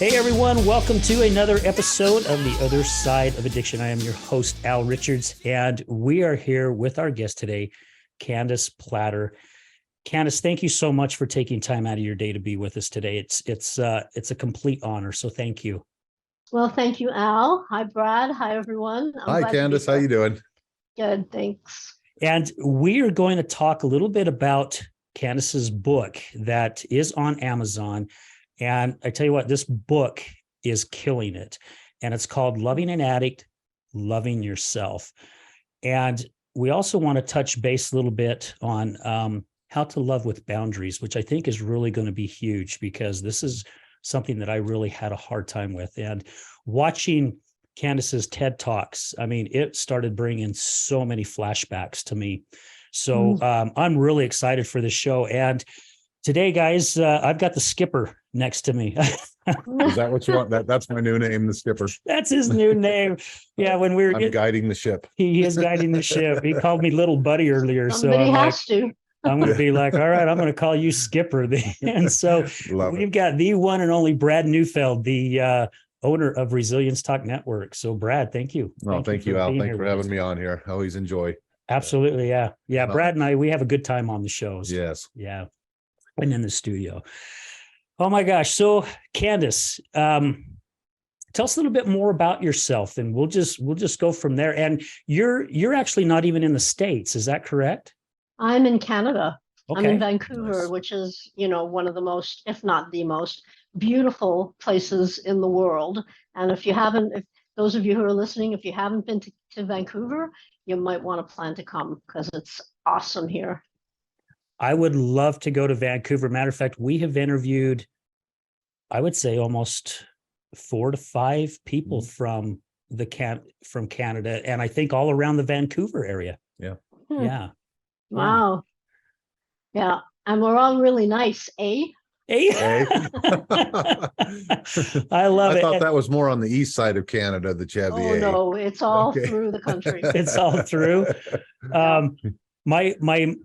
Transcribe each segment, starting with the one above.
Hey everyone, welcome to another episode of The Other Side of Addiction. I am your host, Al Richards, and we are here with our guest today, Candace Plattor. Candace, thank you so much for taking time out of your day to be with us today. It's a complete honor, so thank you. Well, thank you, Al. Hi, Brad. Hi, everyone. Hi, Candace. How you doing? Good, thanks. And we are going to talk a little bit about Candace's book that is on Amazon. And I tell you what, this book is killing it. And it's called Loving an Addict, Loving Yourself. And we also want to touch base a little bit on how to love with boundaries, which I think is really going to be huge because this is something that I really had a hard time with. And watching Candace's TED Talks, I mean, it started bringing so many flashbacks to me. So I'm really excited for this show. And today, guys, I've got the skipper next to me. Is that what you want? That's my new name, the skipper. That's his new name. Yeah, when we were guiding the ship. He is guiding the ship. He called me little buddy earlier. Somebody has to. I'm going to be like, all right, I'm going to call you skipper. And so we've got the one and only Brad Neufeld, the owner of Resilience Talk Network. So Brad, thank you. Thank you, Al. Thanks for having me on here. Always enjoy. Absolutely. Yeah. Brad and I, we have a good time on the shows. Yes. Yeah. And in the studio. Oh my gosh. So Candace, tell us a little bit more about yourself and we'll just go from there. And you're actually not even in the States. Is that correct? I'm in Canada. Okay. I'm in Vancouver, which is, one of the most, if not the most beautiful places in the world. And if those of you who are listening, if you haven't been to Vancouver, you might want to plan to come because it's awesome here. I would love to go to Vancouver. Matter of fact, we have interviewed, I would say, almost 4 to 5 people from Canada, and I think all around the Vancouver area. Yeah. Yeah. Wow. Yeah. And we're all really nice, eh? Hey. I love it. I thought that was more on the east side of Canada that you have the A. No, it's all through the country. It's all through. My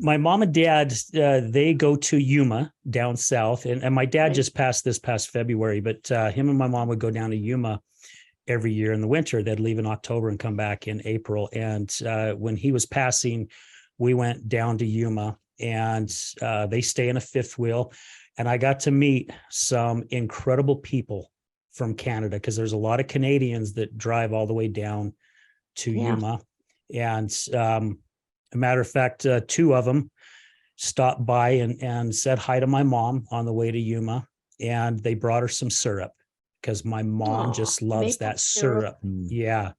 mom and dad, they go to Yuma down south, and my dad just passed this past February, but him and my mom would go down to Yuma every year in the winter. They'd leave in October and come back in April. And when he was passing, we went down to Yuma, and they stay in a fifth wheel. And I got to meet some incredible people from Canada because there's a lot of Canadians that drive all the way down to Yuma. And a matter of fact, 2 of them stopped by and said hi to my mom on the way to Yuma, and they brought her some syrup because my mom just loves that syrup. Yeah,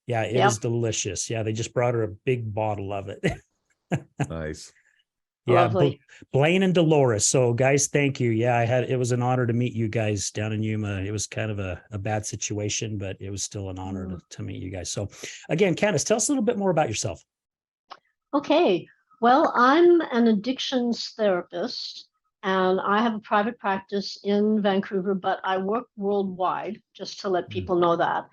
it is delicious. Yeah, they just brought her a big bottle of it. Nice. Yeah, lovely. Blaine and Dolores. So guys, thank you. Yeah, it was an honor to meet you guys down in Yuma. It was kind of a bad situation, but it was still an honor to meet you guys. So again, Candace, tell us a little bit more about yourself. Okay. Well, I'm an addictions therapist and I have a private practice in Vancouver, but I work worldwide, just to let people know that.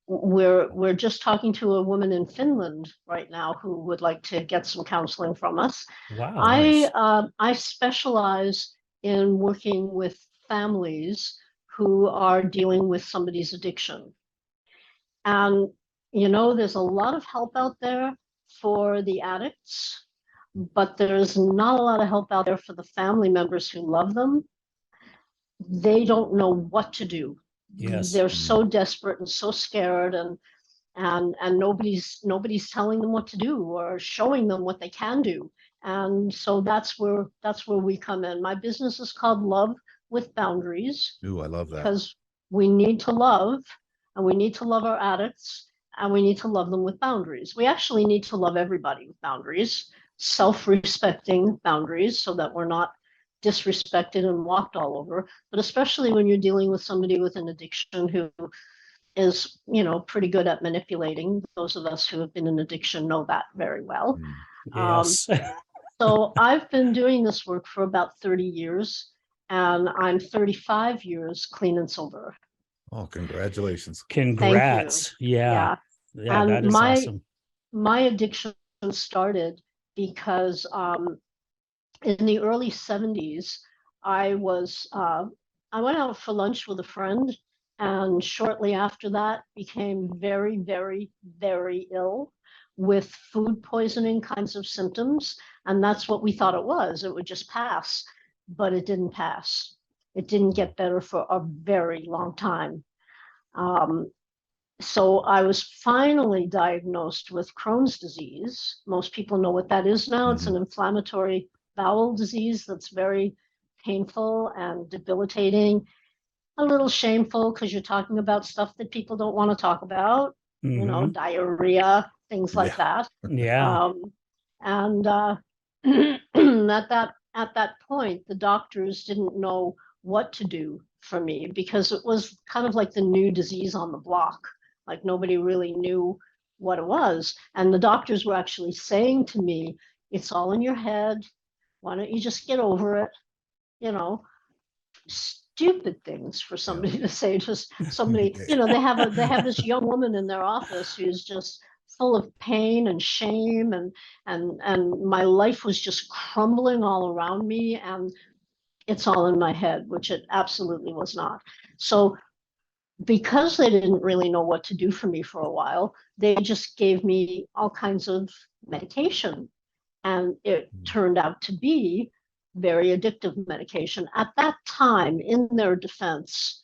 We're just talking to a woman in Finland right now who would like to get some counseling from us. Wow. Nice. I specialize in working with families who are dealing with somebody's addiction. And, there's a lot of help out there for the addicts, but there's not a lot of help out there for the family members who love them. They don't know what to do. Yes. They're so desperate and so scared, and nobody's telling them what to do or showing them what they can do. And so that's where we come in. My business is called Love with Boundaries. Ooh, I love that. Because we need to love, and we need to love our addicts, and we need to love them with boundaries. We actually need to love everybody with boundaries, self-respecting boundaries, so that we're not disrespected and walked all over, but especially when you're dealing with somebody with an addiction who is, pretty good at manipulating. Those of us who have been in addiction know that very well. Yes. So I've been doing this work for about 30 years, and I'm 35 years clean and sober. Oh, congratulations. Congrats. Yeah, that is awesome. My addiction started because in the early 70s, I I went out for lunch with a friend, and shortly after that became very, very, very ill with food poisoning kinds of symptoms. And that's what we thought it was. It would just pass, but it didn't pass. It didn't get better for a very long time. So I was finally diagnosed with Crohn's disease. Most people know what that is now. It's an inflammatory bowel disease that's very painful and debilitating, a little shameful because you're talking about stuff that people don't want to talk about, you know, diarrhea, things like that. Yeah. And at that point, the doctors didn't know what to do for me because it was kind of like the new disease on the block. Like nobody really knew what it was. And the doctors were actually saying to me, it's all in your head. Why don't you just get over it? You know, stupid things for somebody to say to somebody. You know, they have this young woman in their office who's just full of pain and shame, and my life was just crumbling all around me, and it's all in my head, which it absolutely was not. So because they didn't really know what to do for me for a while, they just gave me all kinds of medication. And it turned out to be very addictive medication. At that time, in their defense,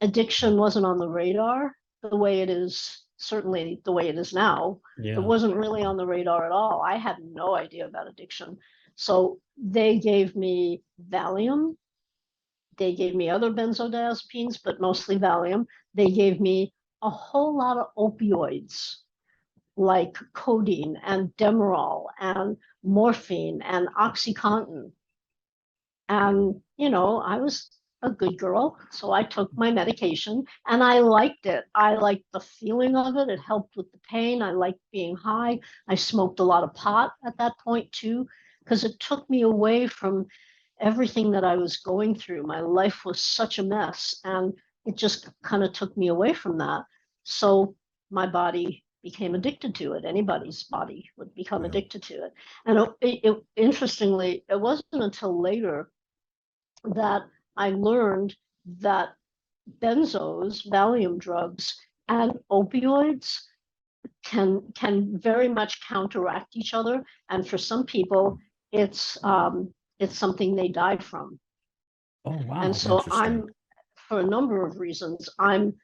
addiction wasn't on the radar the way it is, certainly the way it is now. Yeah. It wasn't really on the radar at all. I had no idea about addiction. So they gave me Valium. They gave me other benzodiazepines, but mostly Valium. They gave me a whole lot of opioids like codeine and Demerol and morphine and OxyContin. And, you know, I was a good girl, so I took my medication and I liked it. I liked the feeling of it. It helped with the pain. I liked being high. I smoked a lot of pot at that point too, because it took me away from everything that I was going through. My life was such a mess, and it just kind of took me away from that. So my body became addicted to it. Anybody's body would become addicted to it. And interestingly, it wasn't until later that I learned that benzos, Valium drugs, and opioids can very much counteract each other. And for some people, it's something they die from. Oh, wow. And so Interesting. for a number of reasons, I'm,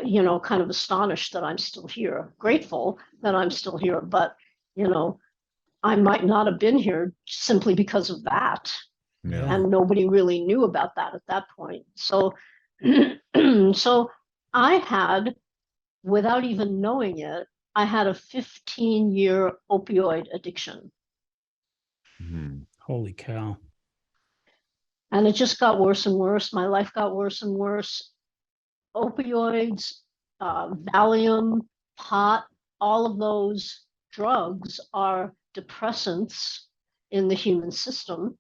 you know, kind of astonished that I'm still here, grateful that I'm still here, but, you know, I might not have been here simply because of that. Yeah. And nobody really knew about that at that point. So, so I had, without even knowing it, I had a 15-year opioid addiction. Holy cow. And it just got worse and worse. My life got worse and worse. Opioids, Valium, pot, all of those drugs are depressants in the human system.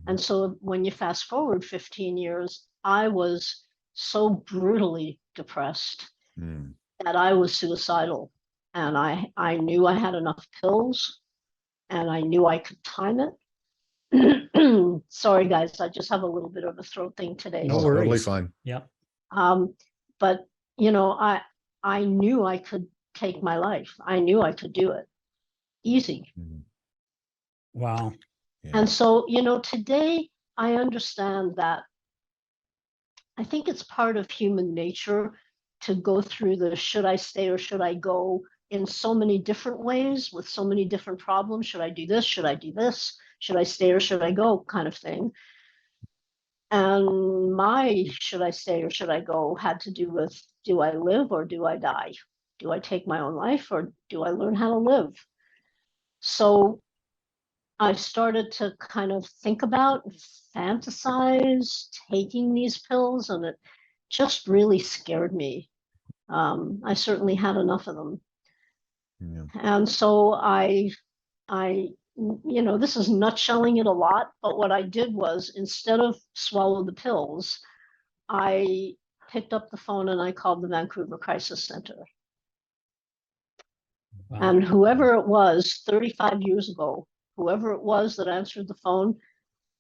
And so when you fast forward 15 years, I was so brutally depressed that I was suicidal. And I knew I had enough pills, and I knew I could time it. Sorry, guys, I just have a little bit of a throat thing today. No Oh, worries. totally fine. Yeah. But you know, I knew I could take my life. I knew I could do it. Easy. Wow. Yeah. And so, you know, today I understand that I think it's part of human nature to go through the should I stay or should I go in so many different ways with so many different problems. Should I do this? Should I do this? Should I stay or should I go kind of thing. And my should I stay or should I go had to do with, do I live or do I die? Do I take my own life or do I learn how to live? So I started to kind of think about, fantasize taking these pills, and it just really scared me. I certainly had enough of them. Yeah. And so I, you know, this is nutshelling it a lot, but what I did was instead of swallow the pills, I picked up the phone and I called the Vancouver Crisis Center. Wow. And whoever it was 35 years ago, whoever it was that answered the phone,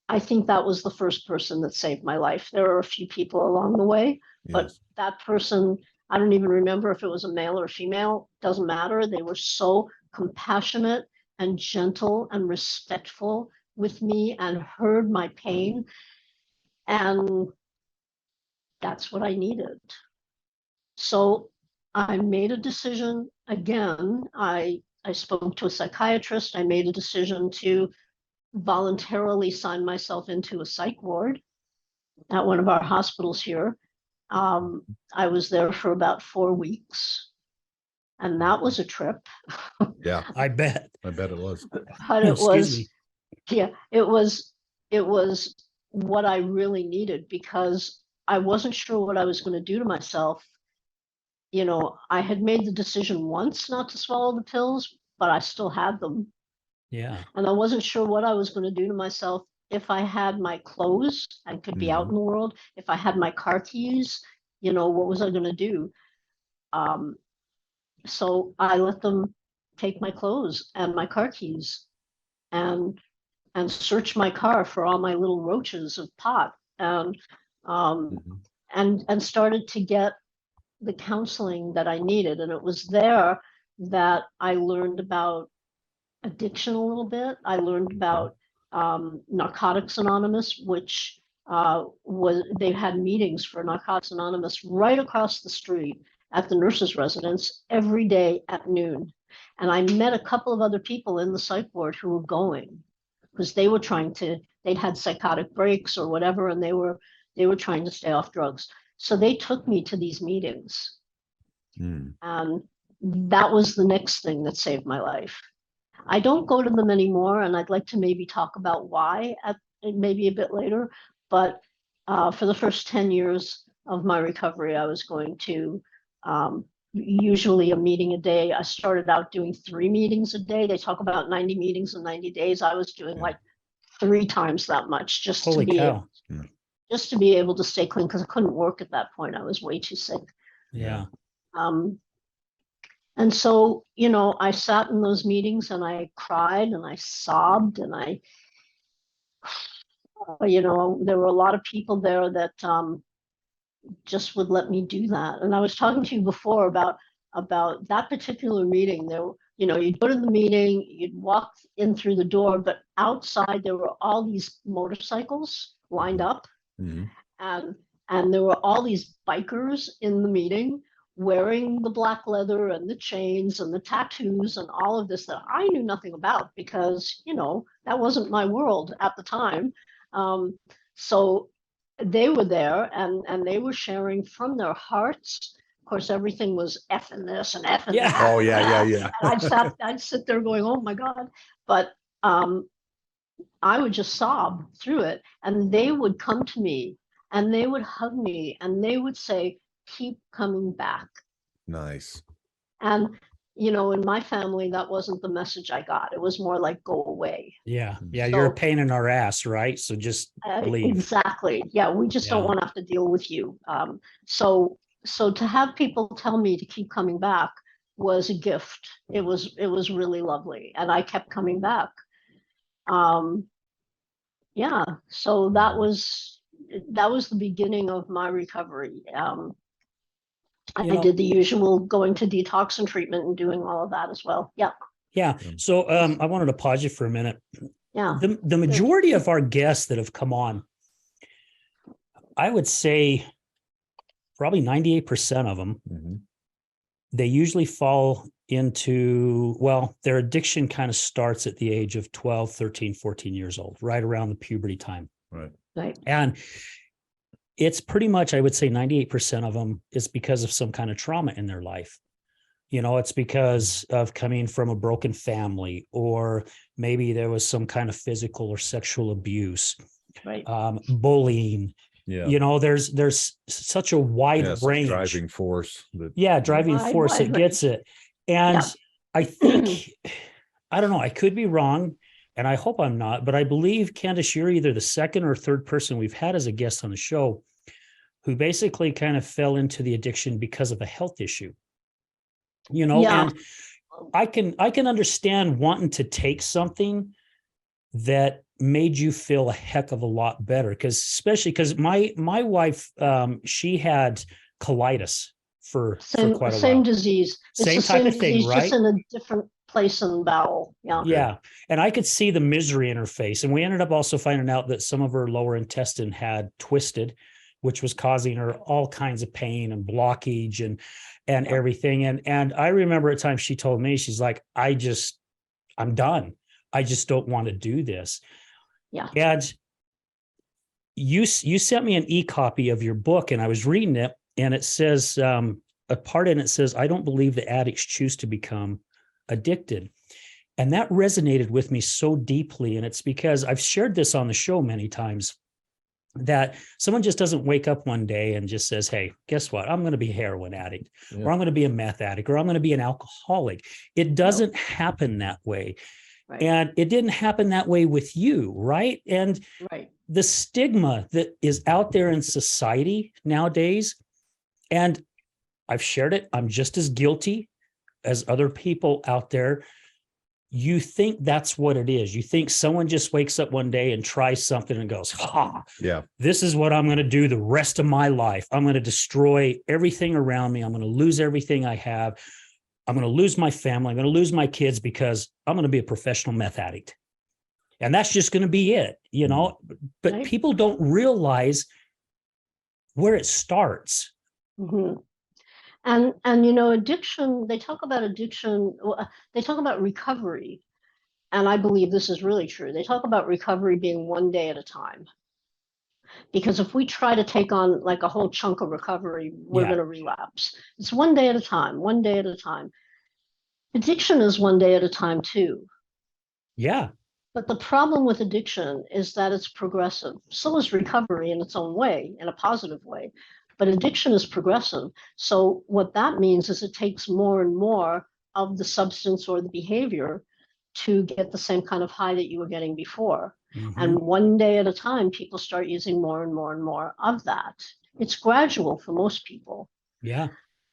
I think that was the first person that saved my life. There are a few people along the way, but Yes. that person, I don't even remember if it was a male or a female, doesn't matter. They were so compassionate and gentle and respectful with me and heard my pain. And that's what I needed. So I made a decision again. I spoke to a psychiatrist. I made a decision to voluntarily sign myself into a psych ward at one of our hospitals here. I was there for about 4 weeks, and that was a trip. Yeah, I bet. I bet it was. But it Excuse was, me. yeah, it was what I really needed, because I wasn't sure what I was going to do to myself. You know, I had made the decision once not to swallow the pills, but I still had them. Yeah. And I wasn't sure what I was going to do to myself if I had my clothes and could be out in the world, if I had my car keys, you know, what was I going to do? So I let them take my clothes and my car keys and search my car for all my little roaches of pot, and started to get the counseling that I needed. And it was there that I learned about addiction a little bit. I learned about Narcotics Anonymous, which they had meetings for Narcotics Anonymous right across the street at the nurses' residence every day at noon. And I met a couple of other people in the psych ward who were going, because they were they'd had psychotic breaks or whatever, and they were trying to stay off drugs. So they took me to these meetings. And that was the next thing that saved my life. I don't go to them anymore, and I'd like to maybe talk about why maybe a bit later. But for the first 10 years of my recovery, I was going to usually a meeting a day. I started out doing 3 meetings a day. They talk about 90 meetings in 90 days. I was doing like 3 times that much, just Holy cow. Just to be able to stay clean, because I couldn't work at that point. I was way too sick. Yeah. And so, you know, I sat in those meetings and I cried and I sobbed, and you know, there were a lot of people there that just would let me do that. And I was talking to you before about that particular meeting. There, you know, you'd go to the meeting, you'd walk in through the door, but outside there were all these motorcycles lined up, and there were all these bikers in the meeting wearing the black leather and the chains and the tattoos and all of this that I knew nothing about, because, you know, that wasn't my world at the time. So they were there, and they were sharing from their hearts. Of course, everything was effing this and effing that. Oh, yeah. And I'd sit there going, oh my God. But I would just sob through it. And they would come to me and they would hug me and they would say, keep coming back. Nice. And, you know, in my family, that wasn't the message I got. It was more like, go away. Yeah. Yeah. So, You're a pain in our ass, right? So just leave. Exactly. Yeah. We just don't want to have to deal with you. So to have people tell me to keep coming back was a gift. It was really lovely. And I kept coming back. Yeah. So that was the beginning of my recovery. I did the usual going to detox and treatment and doing all of that as well. Yeah. Yeah. So I wanted to pause you for a minute. Yeah. The majority of our guests that have come on, I would say probably 98% of them, they usually fall into, well, their addiction kind of starts at the age of 12, 13, 14 years old, right around the puberty time. Right. And it's pretty much, I would say 98% of them is because of some kind of trauma in their life. You know, it's because of coming from a broken family, or maybe there was some kind of physical or sexual abuse, bullying. Yeah. You know, there's such a wide range. Driving force. Driving force that gets it. And I think, I don't know, I could be wrong, and I hope I'm not, but I believe, Candace, you're either the second or third person we've had as a guest on the show who basically kind of fell into the addiction because of a health issue. You know, and I can understand wanting to take something that made you feel a heck of a lot better? Because especially because my wife, she had colitis for quite a Same while. disease. It's Same the type same of thing, disease, right? just in a different place in the bowel. Yeah. Yeah. And I could see the misery in her face. And we ended up also finding out that some of her lower intestine had twisted, which was causing her all kinds of pain and blockage and everything. And I remember at times she told me, she's like, I'm done. I just don't want to do this. Yeah. And you sent me an e-copy of your book, and I was reading it, and it says, a part in it says, I don't believe that addicts choose to become addicted. And that resonated with me so deeply. And it's because I've shared this on the show many times, that someone just doesn't wake up one day and just says, hey, guess what? I'm going to be a heroin addict, or I'm going to be a meth addict, or I'm going to be an alcoholic. It doesn't happen that way. Right. And it didn't happen that way with you, right? And Right. the stigma that is out there in society nowadays, and I've shared it, I'm just as guilty as other people out there. You think that's what it is. You think someone just wakes up one day and tries something and goes, Yeah. this is what I'm going to do the rest of my life. I'm going to destroy everything around me. I'm going to lose everything I have. I'm going to lose my family. I'm going to lose my kids because I'm going to be a professional meth addict. And that's just going to be it, you know. But Right. people don't realize where it starts. Mm-hmm. And you know, addiction, they talk about addiction, they talk about recovery. And I believe this is really true. They talk about recovery being one day at a time. Because if we try to take on like a whole chunk of recovery, we're going to relapse. It's one day at a time, one day at a time. Addiction is one day at a time too. Yeah. But the problem with addiction is that it's progressive. So is recovery in its own way, in a positive way. But addiction is progressive. So what that means is it takes more and more of the substance or the behavior to get the same kind of high that you were getting before. Mm-hmm. And one day at a time, people start using more and more and more of that. It's gradual for most people. Yeah.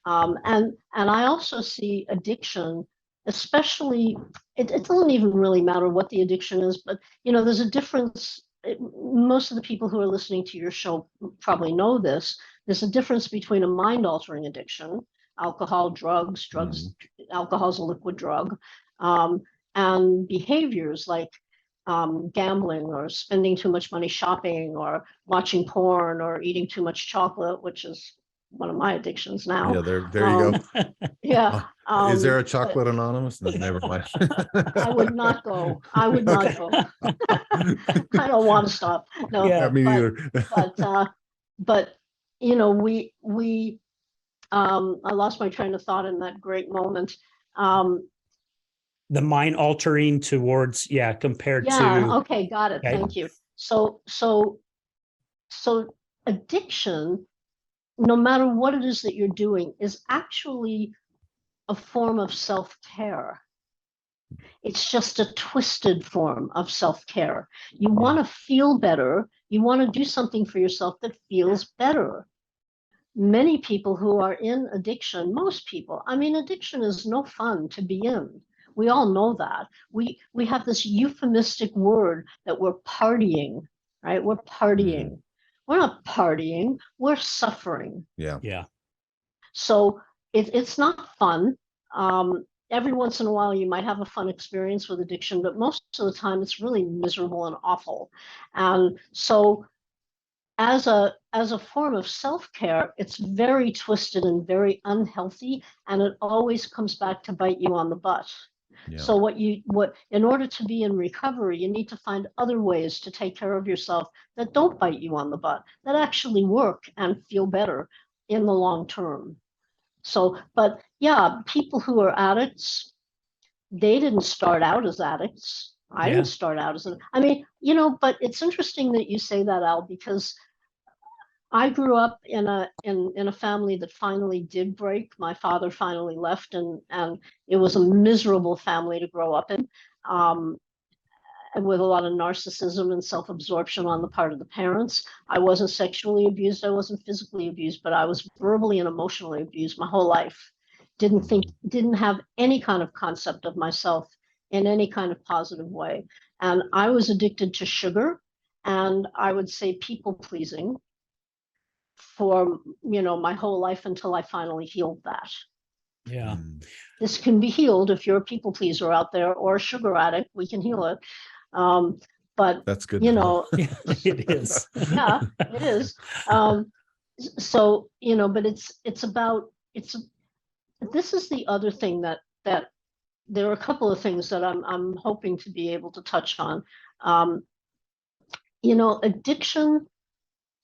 And I also see addiction, especially, it doesn't even really matter what the addiction is, but you know, there's a difference. Most of the people who are listening to your show probably know this. There's a difference between a mind-altering addiction, alcohol, drugs, alcohol's a liquid drug, and behaviors like gambling or spending too much money shopping or watching porn or eating too much chocolate, which is one of my addictions now. Yeah, there you go. Yeah. Is there a chocolate anonymous? No, never mind. I would not go. I would not go. I don't want to stop. No, Yeah, me neither. but you know, I lost my train of thought in that great moment. The mind altering towards, compared to. Okay, got it. Okay. Thank you. So addiction, no matter what it is that you're doing, is actually a form of self-care. It's just a twisted form of self-care. You want to feel better. You want to do something for yourself that feels better. Many people who are in addiction, most people, I mean, addiction is no fun to be in. We all know that. We have this euphemistic word that we're partying, right? We're partying. Mm. We're not partying, we're suffering. Yeah. So it's not fun. Every once in a while, you might have a fun experience with addiction, but most of the time, it's really miserable and awful. And so, as a form of self-care, it's very twisted and very unhealthy, and it always comes back to bite you on the butt. Yeah. So in order to be in recovery, you need to find other ways to take care of yourself that don't bite you on the butt, that actually work and feel better in the long term. So, but yeah, people who are addicts, they didn't start out as addicts. I didn't start out as I mean, you know, but it's interesting that you say that, Al, because I grew up in a family that finally did break. My father finally left, and it was a miserable family to grow up in, and with a lot of narcissism and self-absorption on the part of the parents. I wasn't sexually abused, I wasn't physically abused, but I was verbally and emotionally abused my whole life. Didn't have any kind of concept of myself in any kind of positive way. And I was addicted to sugar, and I would say people pleasing for, my whole life until I finally healed that. Yeah. This can be healed if you're a people pleaser out there or a sugar addict. We can heal it. But That's good. To know. Yeah, it is. yeah, it is. So, but it's about, this is the other thing that there are a couple of things that I'm hoping to be able to touch on. Addiction,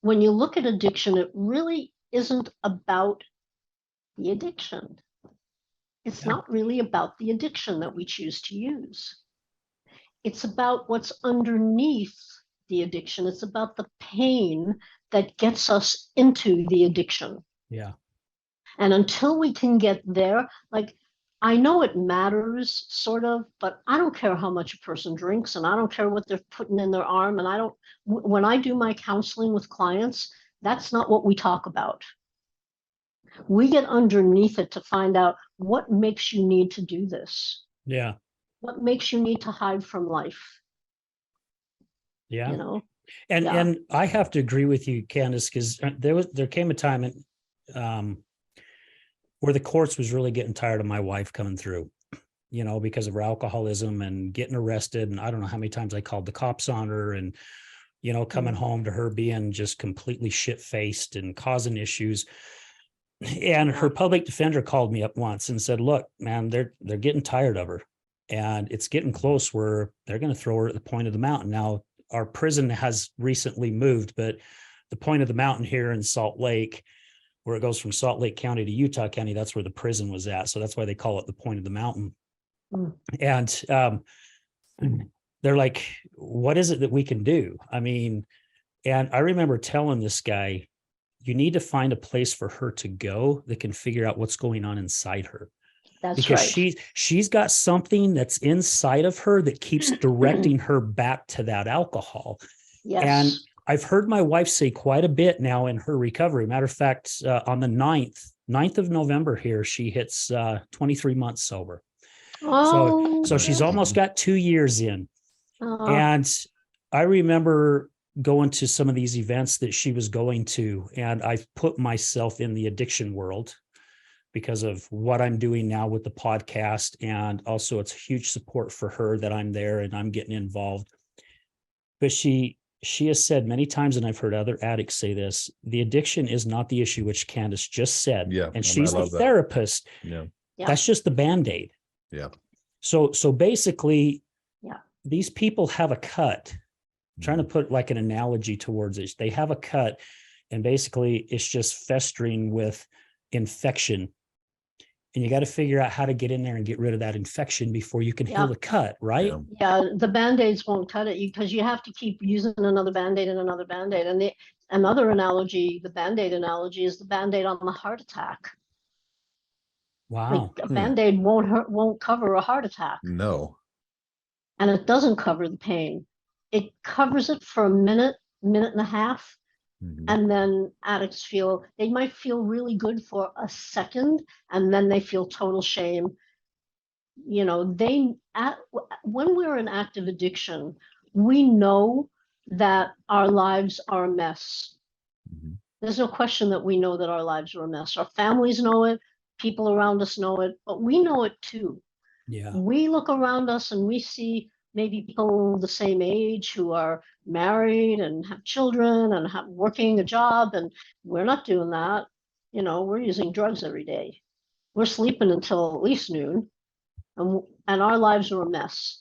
when you look at addiction, it really isn't about the addiction. It's not really about the addiction that we choose to use. It's about what's underneath the addiction. It's about the pain that gets us into the addiction. Yeah. And until we can get there, like, I know it matters, sort of, but I don't care how much a person drinks, and I don't care what they're putting in their arm. And when I do my counseling with clients, that's not what we talk about. We get underneath it to find out what makes you need to do this. Yeah. What makes you need to hide from life? Yeah. And and I have to agree with you, Candace, because there came a time where the courts was really getting tired of my wife coming through, because of her alcoholism and getting arrested. And I don't know how many times I called the cops on her, and, coming home to her being just completely shit-faced and causing issues. And her public defender called me up once and said, look, man, they're getting tired of her, and it's getting close where they're going to throw her at the point of the mountain. Now, our prison has recently moved, but the point of the mountain here in Salt Lake, where it goes from Salt Lake County to Utah County, that's where the prison was at. So that's why they call it the point of the mountain. And they're like, what is it that we can do? I mean, and I remember telling this guy, you need to find a place for her to go that can figure out what's going on inside her. That's because right. she's got something that's inside of her that keeps directing her back to that alcohol. Yes. And I've heard my wife say quite a bit now in her recovery. Matter of fact, on the 9th of November here, she hits 23 months sober. So she's almost got 2 years in. And I remember going to some of these events that she was going to, and I've put myself in the addiction world because of what I'm doing now with the podcast. And also it's huge support for her that I'm there and I'm getting involved. But she has said many times, and I've heard other addicts say this, the addiction is not the issue, which Candace just said. Yeah. And she's the therapist. Yeah. That's just the Band-Aid. Yeah. So basically, these people have a cut. I'm trying to put like an analogy towards it. They have a cut, and basically it's just festering with infection. And you got to figure out how to get in there and get rid of that infection before you can heal the cut, right? Yeah, the Band-Aids won't cut it because you have to keep using another Band-Aid and another Band-Aid. And another analogy, the Band-Aid analogy, is the Band-Aid on the heart attack. Wow. Like a Band-Aid won't cover a heart attack. No. And it doesn't cover the pain. It covers it for a minute and a half. And then addicts they might feel really good for a second, and then they feel total shame. When we're in active addiction, we know that our lives are a mess. There's no question that we know that our lives are a mess. Our families know it, people around us know it, but we know it too. Yeah. We look around us and we see maybe people the same age who are married and have children and working a job, and we're not doing that. We're using drugs every day. We're sleeping until at least noon, and our lives are a mess.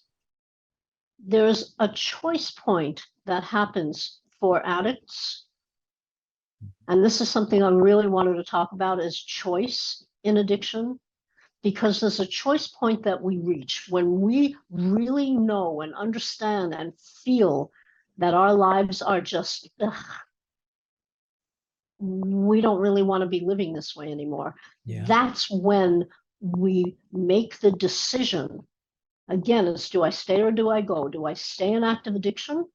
There's a choice point that happens for addicts, and this is something I really wanted to talk about, is choice in addiction. Because there's a choice point that we reach when we really know and understand and feel that our lives are just, we don't really want to be living this way anymore. Yeah. That's when we make the decision. Again, it's, do I stay or do I go? Do I stay in active addiction?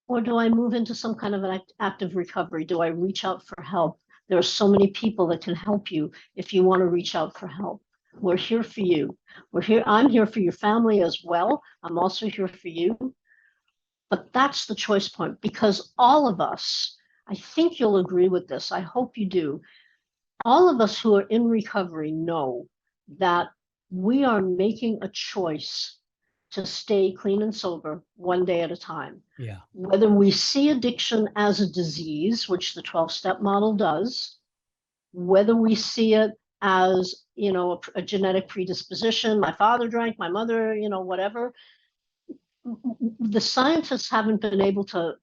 Or do I move into some kind of an active recovery? Do I reach out for help? There are so many people that can help you if you want to reach out for help. We're here for you. We're here. I'm here for your family as well. I'm also here for you. But that's the choice point, because all of us, I think you'll agree with this. I hope you do. All of us who are in recovery know that we are making a choice to stay clean and sober one day at a time. Yeah. Whether we see addiction as a disease, which the 12-step model does, whether we see it as, a genetic predisposition, my father drank, my mother, whatever, the scientists haven't been able to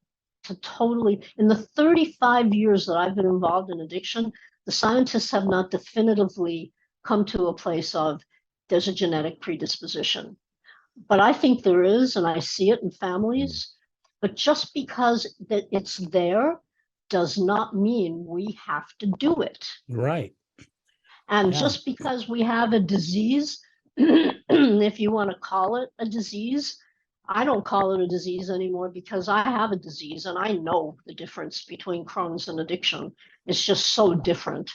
totally, in the 35 years that I've been involved in addiction, the scientists have not definitively come to a place of there's a genetic predisposition. But I think there is, and I see it in families. But just because that it's there does not mean we have to do it. Right. And Yeah. just because we have a disease, if you want to call it a disease, I don't call it a disease anymore, because I have a disease and I know the difference between Crohn's and addiction. It's just so different.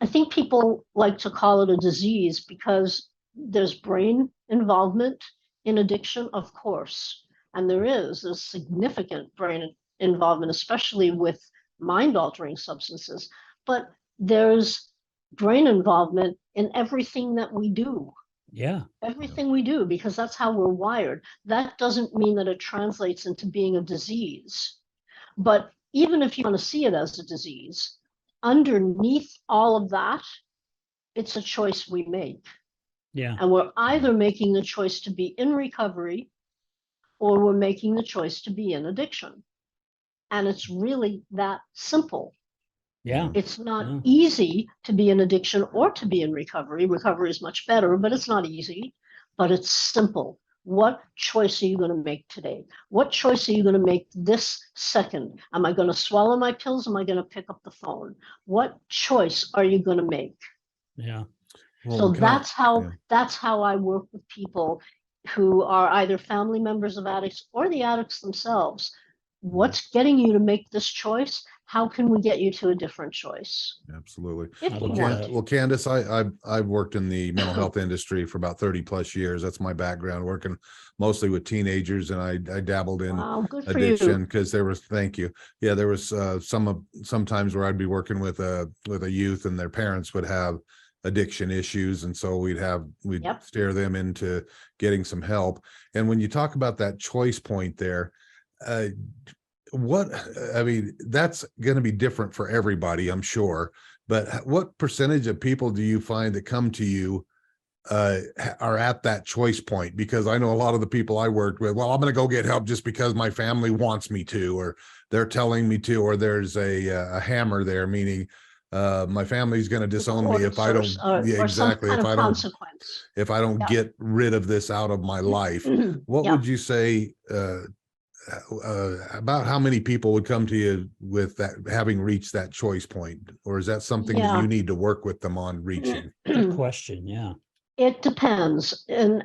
I think people like to call it a disease because there's brain involvement in addiction, of course. And there's significant brain involvement, especially with mind-altering substances. But there's brain involvement in everything that we do. Yeah. Everything we do, because that's how we're wired. That doesn't mean that it translates into being a disease. But even if you want to see it as a disease, underneath all of that, it's a choice we make. Yeah. And we're either making the choice to be in recovery, or we're making the choice to be in addiction. And it's really that simple. Yeah. It's not easy to be in addiction or to be in recovery. Recovery is much better, but it's not easy. But it's simple. What choice are you going to make today? What choice are you going to make this second? Am I going to swallow my pills? Am I going to pick up the phone? What choice are you going to make? Yeah. Well, So we kinda- that's how I work with people who are either family members of addicts or the addicts themselves. What's getting you to make this choice? How can we get you to a different choice? Absolutely. If I you love want that. to. Well, Candace, I've worked in the mental health industry for about 30 plus years. That's my background, working mostly with teenagers, and I dabbled in Wow, good for addiction you. because there was, thank you. Yeah, there was sometimes where I'd be working with a youth and their parents would have addiction issues, and so we'd Yep. steer them into getting some help. And when you talk about that choice point there, that's going to be different for everybody, I'm sure. But what percentage of people do you find that come to you are at that choice point? Because I know a lot of the people I worked with, well, I'm going to go get help just because my family wants me to, or they're telling me to, or there's a hammer there, meaning my family's going to disown me if I don't. Yeah, or some exactly. kind If of I don't, consequence. if I don't Yeah. get rid of this out of my life. What Yeah. would you say about how many people would come to you with that, having reached that choice point? Or is that something that you need to work with them on reaching? Good question. Yeah. It depends. And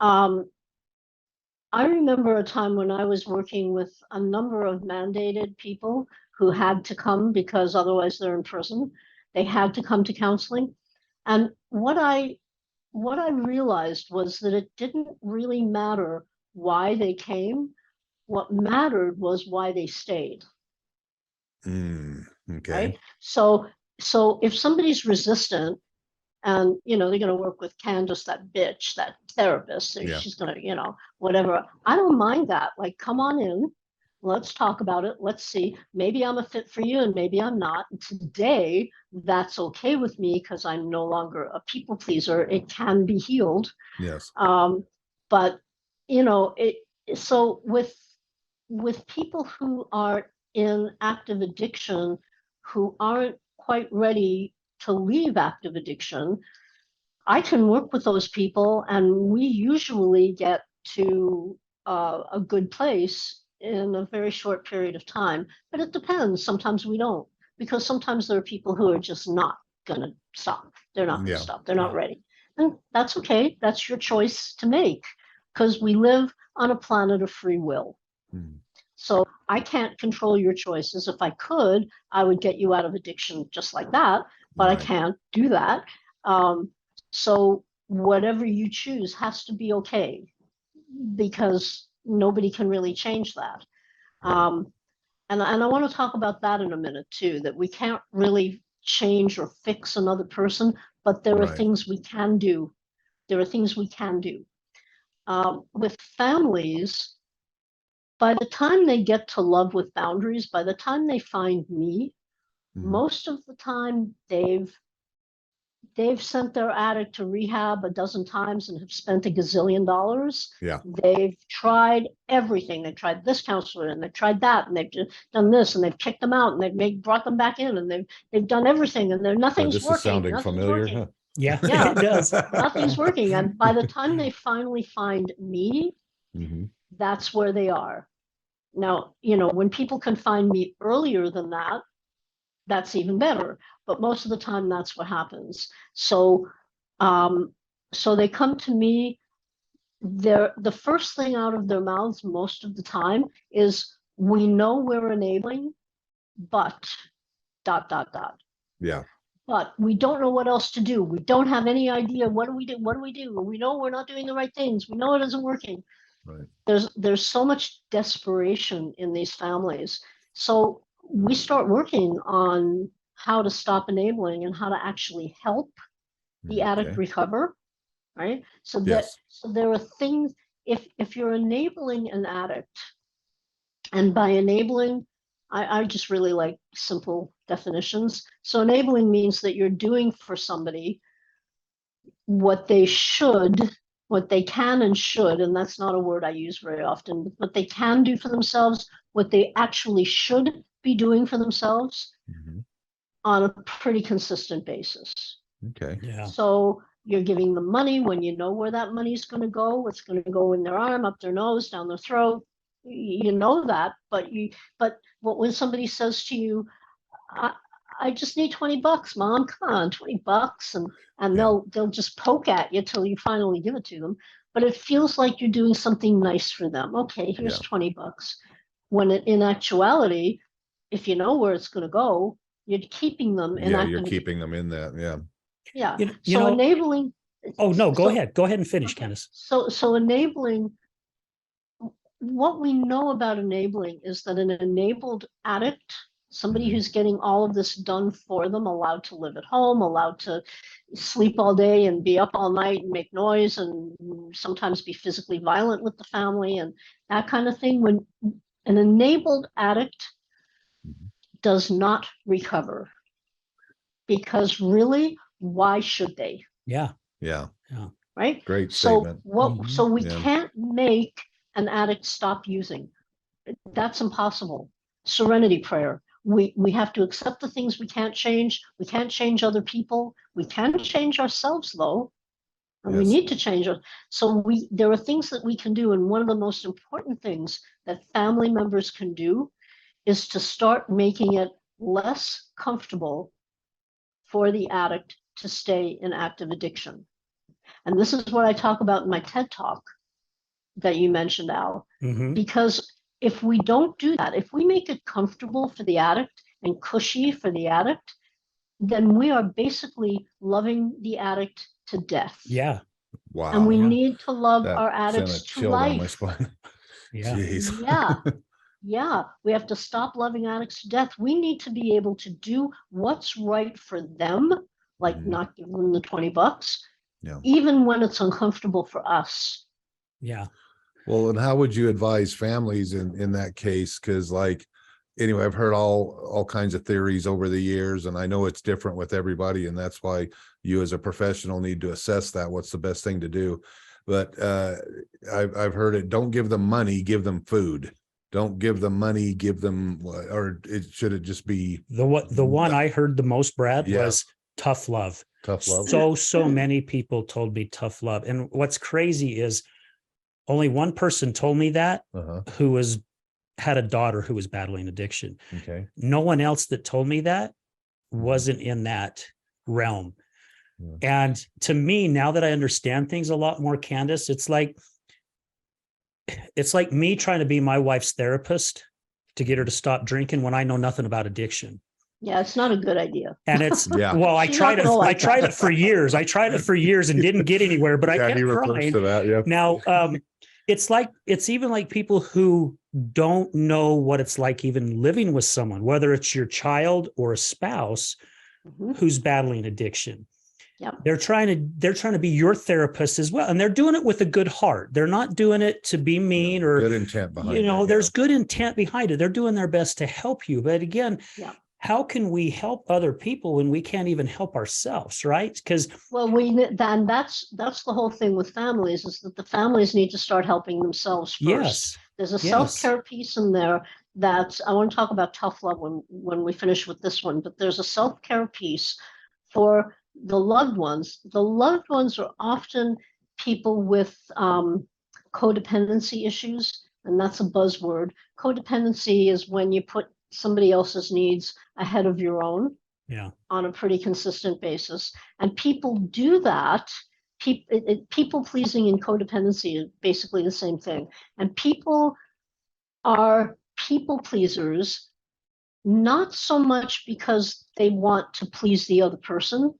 I remember a time when I was working with a number of mandated people who had to come because otherwise they're in prison. They had to come to counseling. And what I realized was that it didn't really matter why they came. What mattered was why they stayed. Okay. Right. So if somebody's resistant, and they're going to work with Candace, that bitch, that therapist, Yeah. she's going to, whatever. I don't mind that. Like, come on in, let's talk about it. Let's see. Maybe I'm a fit for you, and maybe I'm not. And today, that's okay with me because I'm no longer a people pleaser. It can be healed. Yes. But so with people who are in active addiction, who aren't quite ready to leave active addiction, I can work with those people, and we usually get to a good place in a very short period of time. But it depends. Sometimes we don't, because sometimes there are people who are just not going to stop. They're not going to Yeah. stop. They're not ready. And that's okay. That's your choice to make, because we live on a planet of free will. So I can't control your choices. If I could, I would get you out of addiction just like that, but I can't do that. So whatever you choose has to be okay, because nobody can really change that. And I want to talk about that in a minute too, that we can't really change or fix another person, but there are Right. things we can do. There are things we can do. With families, by the time they get to love with boundaries, by the time they find me, Mhm. most of the time they've sent their addict to rehab a dozen times and have spent $1 gazillion. Yeah. They've tried everything. They've tried this counselor and they've tried that, and they've done this, and they've kicked them out, and brought them back in, and they've done everything, and Boy, nothing's this is working. sounding Nothing's familiar, working. huh? Yeah, Yeah. it does. Nothing's working. And by the time they finally find me, Mhm. that's where they are. Now, when people can find me earlier than that, that's even better. But most of the time, that's what happens. So, so they come to me. The first thing out of their mouths most of the time is, "We know we're enabling, but ... Yeah. But we don't know what else to do. We don't have any idea. What do we do? What do we do? We know we're not doing the right things. We know it isn't working." Right. There's so much desperation in these families. So we start working on how to stop enabling and how to actually help the addict Okay. recover, right? So Yes. there are things, if you're enabling an addict, and by enabling, I just really like simple definitions. So enabling means that you're doing for somebody what they should, what they can and should, and that's not a word I use very often, but what they can do for themselves, what they actually should be doing for themselves Mhm. on a pretty consistent basis. Okay. Yeah. So you're giving them money when you know where that money's going to go. It's going to go in their arm, up their nose, down their throat. You know that, but when somebody says to you, I just need $20, Mom. Come on, $20, and Yeah. they'll just poke at you till you finally give it to them. But it feels like you're doing something nice for them. Okay, here's Yeah. $20. When in actuality, if you know where it's going to go, you're keeping them in Yeah. You're activity. keeping them in that. Yeah. Yeah. You So know, enabling. oh no, go so, ahead. Go ahead and finish, Okay. Candace. So enabling. What we know about enabling is that an enabled addict, somebody Mhm. who's getting all of this done for them, allowed to live at home, allowed to sleep all day and be up all night and make noise and sometimes be physically violent with the family and that kind of thing, when an enabled addict Mhm. does not recover, because really, why should they? Yeah. Yeah. Yeah. Right? Great So statement. so we Yeah. can't make an addict stop using. That's impossible. Serenity prayer. We have to accept the things we can't change. We can't change other people. We can change ourselves though, and we Yes. need to change it. So there are things that we can do, and one of the most important things that family members can do is to start making it less comfortable for the addict to stay in active addiction. And this is what I talk about in my TED Talk that you mentioned, Al. Mm-hmm. Because if we don't do that, if we make it comfortable for the addict and cushy for the addict, then we are basically loving the addict to death. Yeah. And we Wow. Yeah. need to love That our sent addicts a to chill down my life. spine. Yeah. Jeez. Yeah. Yeah. We have to stop loving addicts to death. We need to be able to do what's right for them, like Mhm. not give them the $20, Yeah. even when it's uncomfortable for us. Yeah. Well, and how would you advise families in that case? Because anyway, I've heard all kinds of theories over the years, and I know it's different with everybody, and that's why you as a professional need to assess that. What's the best thing to do? But I've heard it. Don't give them money, give them food. Don't give them money, give them, or should it just be The one I heard the most, Brad, Yeah. was tough love. tough love? So many people told me tough love. And what's crazy is only one person told me that, Uh-huh. who had a daughter who was battling addiction. Okay. No one else that told me that wasn't in that realm. Yeah. And to me, now that I understand things a lot more, Candace, it's like me trying to be my wife's therapist to get her to stop drinking when I know nothing about addiction. Yeah, it's not a good idea. And it's, Yeah. well, She's not gonna like I tried that. it for years. I tried it for years and didn't get anywhere, but I Yeah, kept he refers trying. to that. Yeah. Now, it's even like people who don't know what it's like even living with someone, whether it's your child or a spouse Mhm. who's battling addiction. Yep. They're trying to be your therapist as well. And they're doing it with a good heart. They're not doing it to be mean or, Good intent behind it. there's good intent behind it. They're doing their best to help you. But again, Yeah. how can we help other people when we can't even help ourselves, right? Because Well, then that's the whole thing with families, is that the families need to start helping themselves first. yes, There's a yes. self-care piece in there that I want to talk about tough love when we finish with this one, but there's a self-care piece for the loved ones. The loved ones are often people with codependency issues, and that's a buzzword. Codependency is when you put somebody else's needs ahead of your own. Yeah. On a pretty consistent basis. And people do that. People pleasing and codependency is basically the same thing. And people are people pleasers, not so much because they want to please the other person.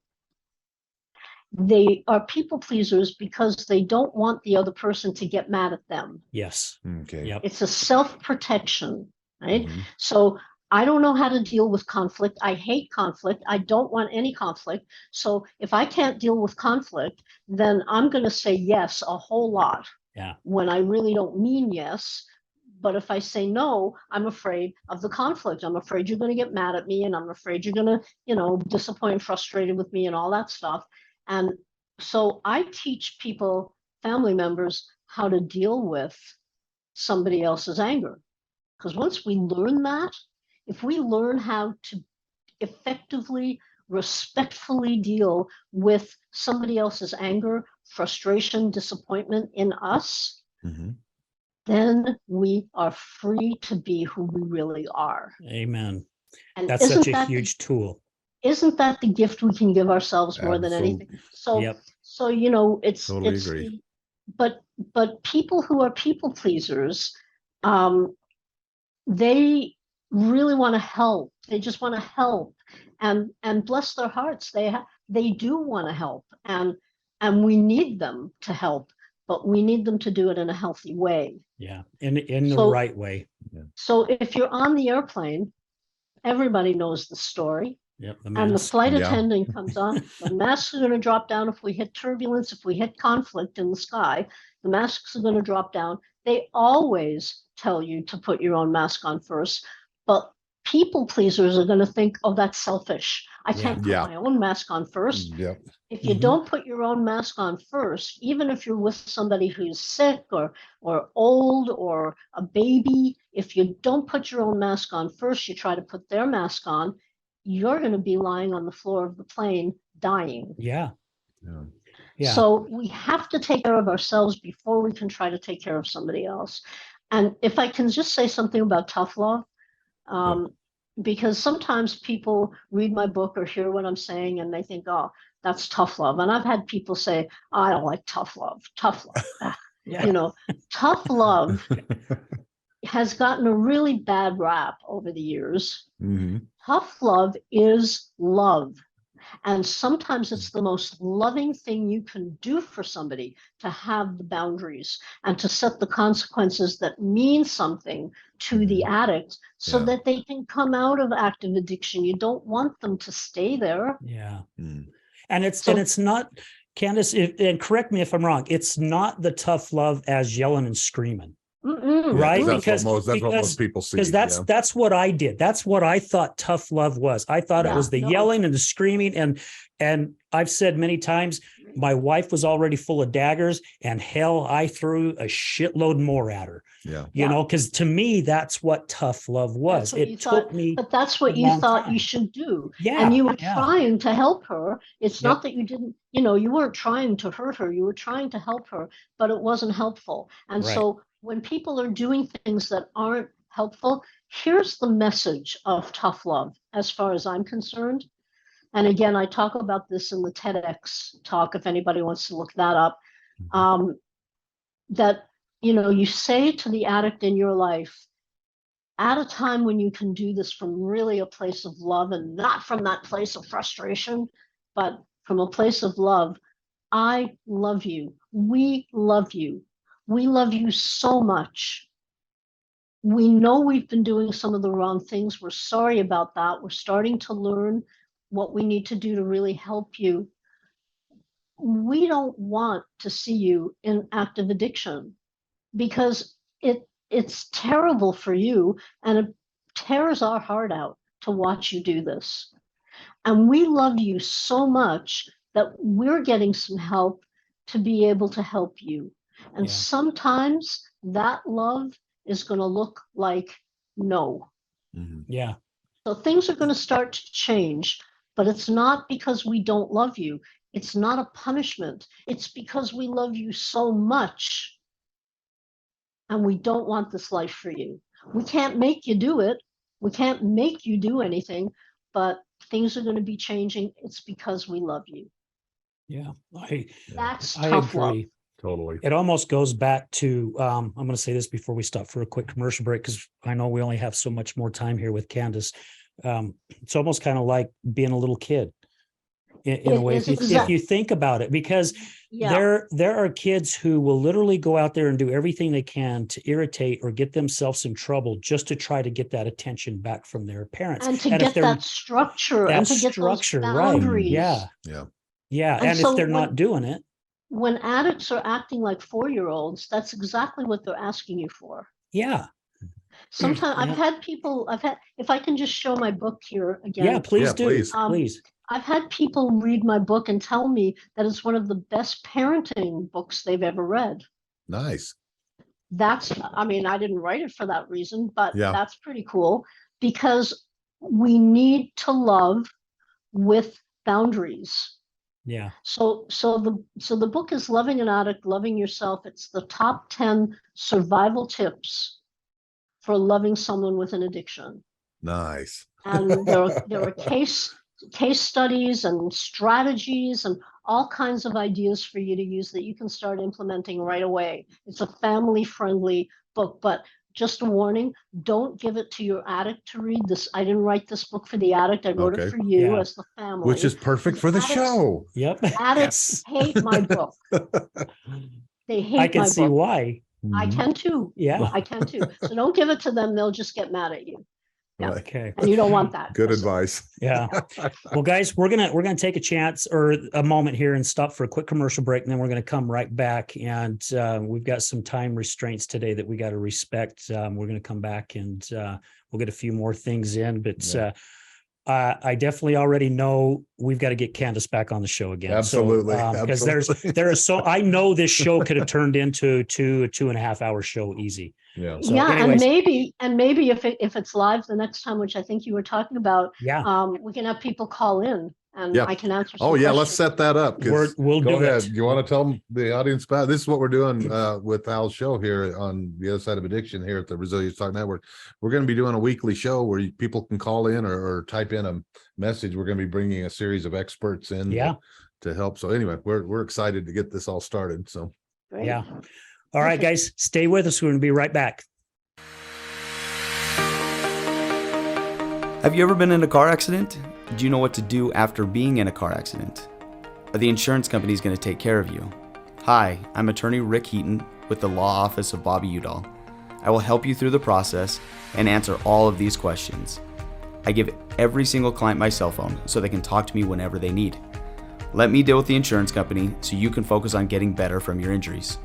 They are people pleasers because they don't want the other person to get mad at them. Yes. Okay. Yep. It's a self-protection, right? Mhm. So I don't know how to deal with conflict. I hate conflict. I don't want any conflict. So if I can't deal with conflict, then I'm going to say yes a whole lot. Yeah. When I really don't mean yes. But if I say no, I'm afraid of the conflict. I'm afraid you're going to get mad at me, and I'm afraid you're going to, disappoint, frustrated with me and all that stuff. And so I teach people, family members, how to deal with somebody else's anger. Because once we learn that, if we learn how to effectively, respectfully deal with somebody else's anger, frustration, disappointment in us, Mhm. then we are free to be who we really are. Amen. And That's such a huge tool. isn't that the gift we can give ourselves more than anything? So, Yep. so Totally agree. but people who are people pleasers, they really want to help. They just want to help, and bless their hearts, they do want to help, and we need them to help, but we need them to do it in a healthy way. Yeah. In the So- right way. So if you're on the airplane, everybody knows the story. Yep. The And the mask. flight Yeah. attendant comes on, the masks are going to drop down if we hit turbulence, if we hit conflict in the sky, the masks are going to drop down. They always tell you to put your own mask on first, but people pleasers are going to think, oh, that's selfish. I can't put Yeah. my own mask on first. Yep. If you Mhm. don't put your own mask on first, even if you're with somebody who's sick or old or a baby, if you don't put your own mask on first, you try to put their mask on, you're going to be lying on the floor of the plane dying. Yeah. Yeah. Yeah. So we have to take care of ourselves before we can try to take care of somebody else. And if I can just say something about tough love, because sometimes people read my book or hear what I'm saying and they think, oh, that's tough love. And I've had people say, oh, I don't like tough love. Tough love. Yeah. Tough love has gotten a really bad rap over the years. Mhm. Tough love is love. And sometimes it's the most loving thing you can do for somebody, to have the boundaries and to set the consequences that mean something to the addict so Yeah. that they can come out of active addiction. You don't want them to stay there. Yeah. Mm. And it's not, Candace, and correct me if I'm wrong, it's not the tough love as yelling and screaming. Mm-mm. Right? That's what Because most people see. Because that's what I did. That's what I thought tough love was. I thought it Yeah, was the no. yelling and the screaming. And I've said many times, my wife was already full of daggers, and hell, I threw a shitload more at her. Yeah. You know, because to me, that's what tough love was. That's what you It took thought, me. but that's what a you long thought time. you should do. Yeah. And you were yeah. trying to help her. It's Yep. not that you didn't, you weren't trying to hurt her. You were trying to help her, but it wasn't helpful. And Right. so when people are doing things that aren't helpful, here's the message of tough love, as far as I'm concerned. And again, I talk about this in the TEDx talk, if anybody wants to look that up. That, you say to the addict in your life, at a time when you can do this from really a place of love and not from that place of frustration, but from a place of love. I love you. We love you. We love you so much. We know we've been doing some of the wrong things. We're sorry about that. We're starting to learn what we need to do to really help you. We don't want to see you in active addiction because it's terrible for you, and it tears our heart out to watch you do this. And we love you so much that we're getting some help to be able to help you. And sometimes that love is going to look like no. Yeah. So things are going to start to change, but it's not because we don't love you. It's not a punishment. It's because we love you so much and we don't want this life for you. We can't make you do it. We can't make you do anything, but things are going to be changing. It's because we love you. Yeah. That's I tough love. agree. Totally. It almost goes back to, I'm going to say this before we stop for a quick commercial break, because I know we only have so much more time here with Candace. It's almost kind of like being a little kid in a way, if you think about it, because there are kids who will literally go out there and do everything they can to irritate or get themselves in trouble just to try to get that attention back from their parents. And to get that structure and to get those boundaries. Right. Yeah. And so if they're not doing it. When addicts are acting like 4-year-olds, that's exactly what they're asking you for. Yeah. Sometimes I've had, if I can just show my book here again. Yeah, please do. Please. I've had people read my book and tell me that it's one of the best parenting books they've ever read. Nice. I didn't write it for that reason, but that's pretty cool because we need to love with boundaries. Yeah. So the book is Loving an Addict, Loving Yourself. It's the top 10 survival tips for loving someone with an addiction. Nice. And there are case studies and strategies and all kinds of ideas for you to use that you can start implementing right away. It's a family-friendly book, but just a warning, don't give it to your addict to read this. I didn't write this book for the addict. I wrote it for you as the family. Which is perfect for the show. Yep. Addicts hate my book. They hate my book. I can see why. I can too. Yeah. I can too. So don't give it to them. They'll just get mad at you. Yeah. Okay. And you don't want that. Good advice. Yeah. Well, guys, we're gonna take a chance or a moment here and stop for a quick commercial break, and then we're gonna come right back. And we've got some time restraints today that we got to respect. We're gonna come back and we'll get a few more things in, but I definitely already know we've got to get Candace back on the show again. Absolutely. Because there is I know this show could have turned into a 2.5 hour show easy. Yeah. So anyways, and maybe if it's live the next time, which I think you were talking about, we can have people call in and I can answer some questions. Let's set that up. We'll go do ahead. it. You want to tell the audience about this? Is what we're doing with Al's show here on the other side of addiction here at the Resilience Talk Network. We're going to be doing a weekly show where people can call in or type in a message. We're going to be bringing a series of experts in to help. So anyway, we're excited to get this all started. So Great. Yeah. All right, guys, stay with us. We're going to be right back. Have you ever been in a car accident? Do you know what to do after being in a car accident? Are the insurance companies going to take care of you? Hi, I'm attorney Rick Heaton with the Law Office of Bobby Udall. I will help you through the process and answer all of these questions. I give every single client my cell phone so they can talk to me whenever they need. Let me deal with the insurance company so you can focus on getting better from your injuries.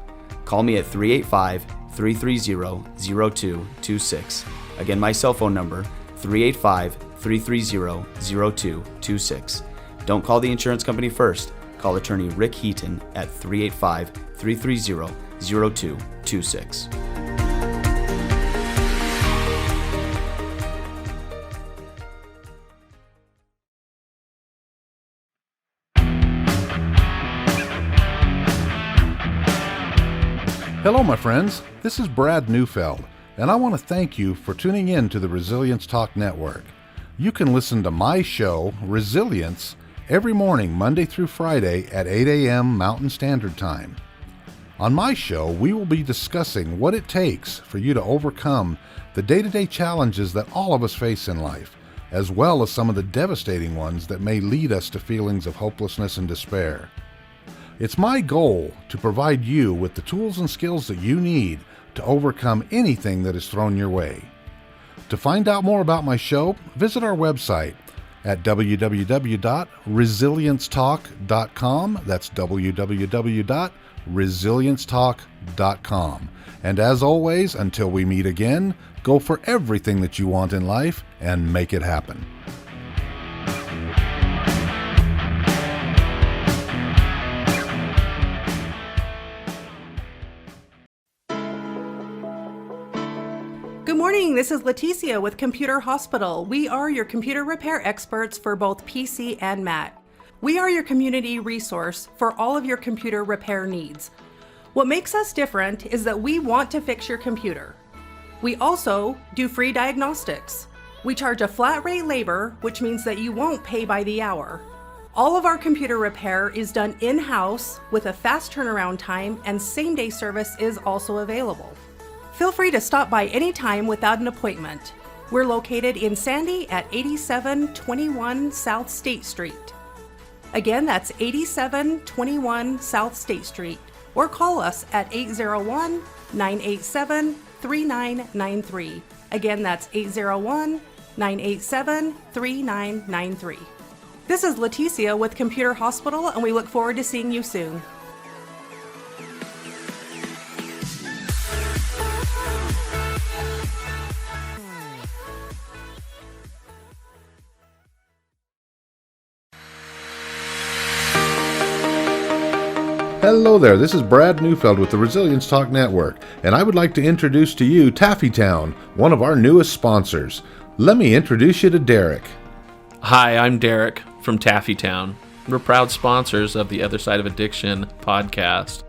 Call me at 385-330-0226. Again, my cell phone number, 385-330-0226. Don't call the insurance company first. Call attorney Rick Heaton at 385-330-0226. hello, my friends. This is Brad Neufeld, and I want to thank you for tuning in to the Resilience Talk Network. You can listen to my show, Resilience, every morning, Monday through Friday at 8 a.m. Mountain Standard Time. On my show, we will be discussing what it takes for you to overcome the day-to-day challenges that all of us face in life, as well as some of the devastating ones that may lead us to feelings of hopelessness and despair. It's my goal to provide you with the tools and skills that you need to overcome anything that is thrown your way. To find out more about my show, visit our website at www.resiliencetalk.com. That's www.resiliencetalk.com. And as always, until we meet again, go for everything that you want in life and make it happen. Good morning, this is Leticia with Computer Hospital. We are your computer repair experts for both PC and Mac. We are your community resource for all of your computer repair needs. What makes us different is that we want to fix your computer. We also do free diagnostics. We charge a flat rate labor, which means that you won't pay by the hour. All of our computer repair is done in-house with a fast turnaround time, and same-day service is also available. Feel free to stop by anytime without an appointment. We're located in Sandy at 8721 South State Street. Again, that's 8721 South State Street, or call us at 801-987-3993. Again, that's 801-987-3993. This is Leticia with Computer Hospital, and we look forward to seeing you soon. Hello there, this is Brad Neufeld with the Resilience Talk Network, and I would like to introduce to you Taffytown, one of our newest sponsors. Let me introduce you to Derek. Hi, I'm Derek from Taffytown. We're proud sponsors of the Other Side of Addiction podcast.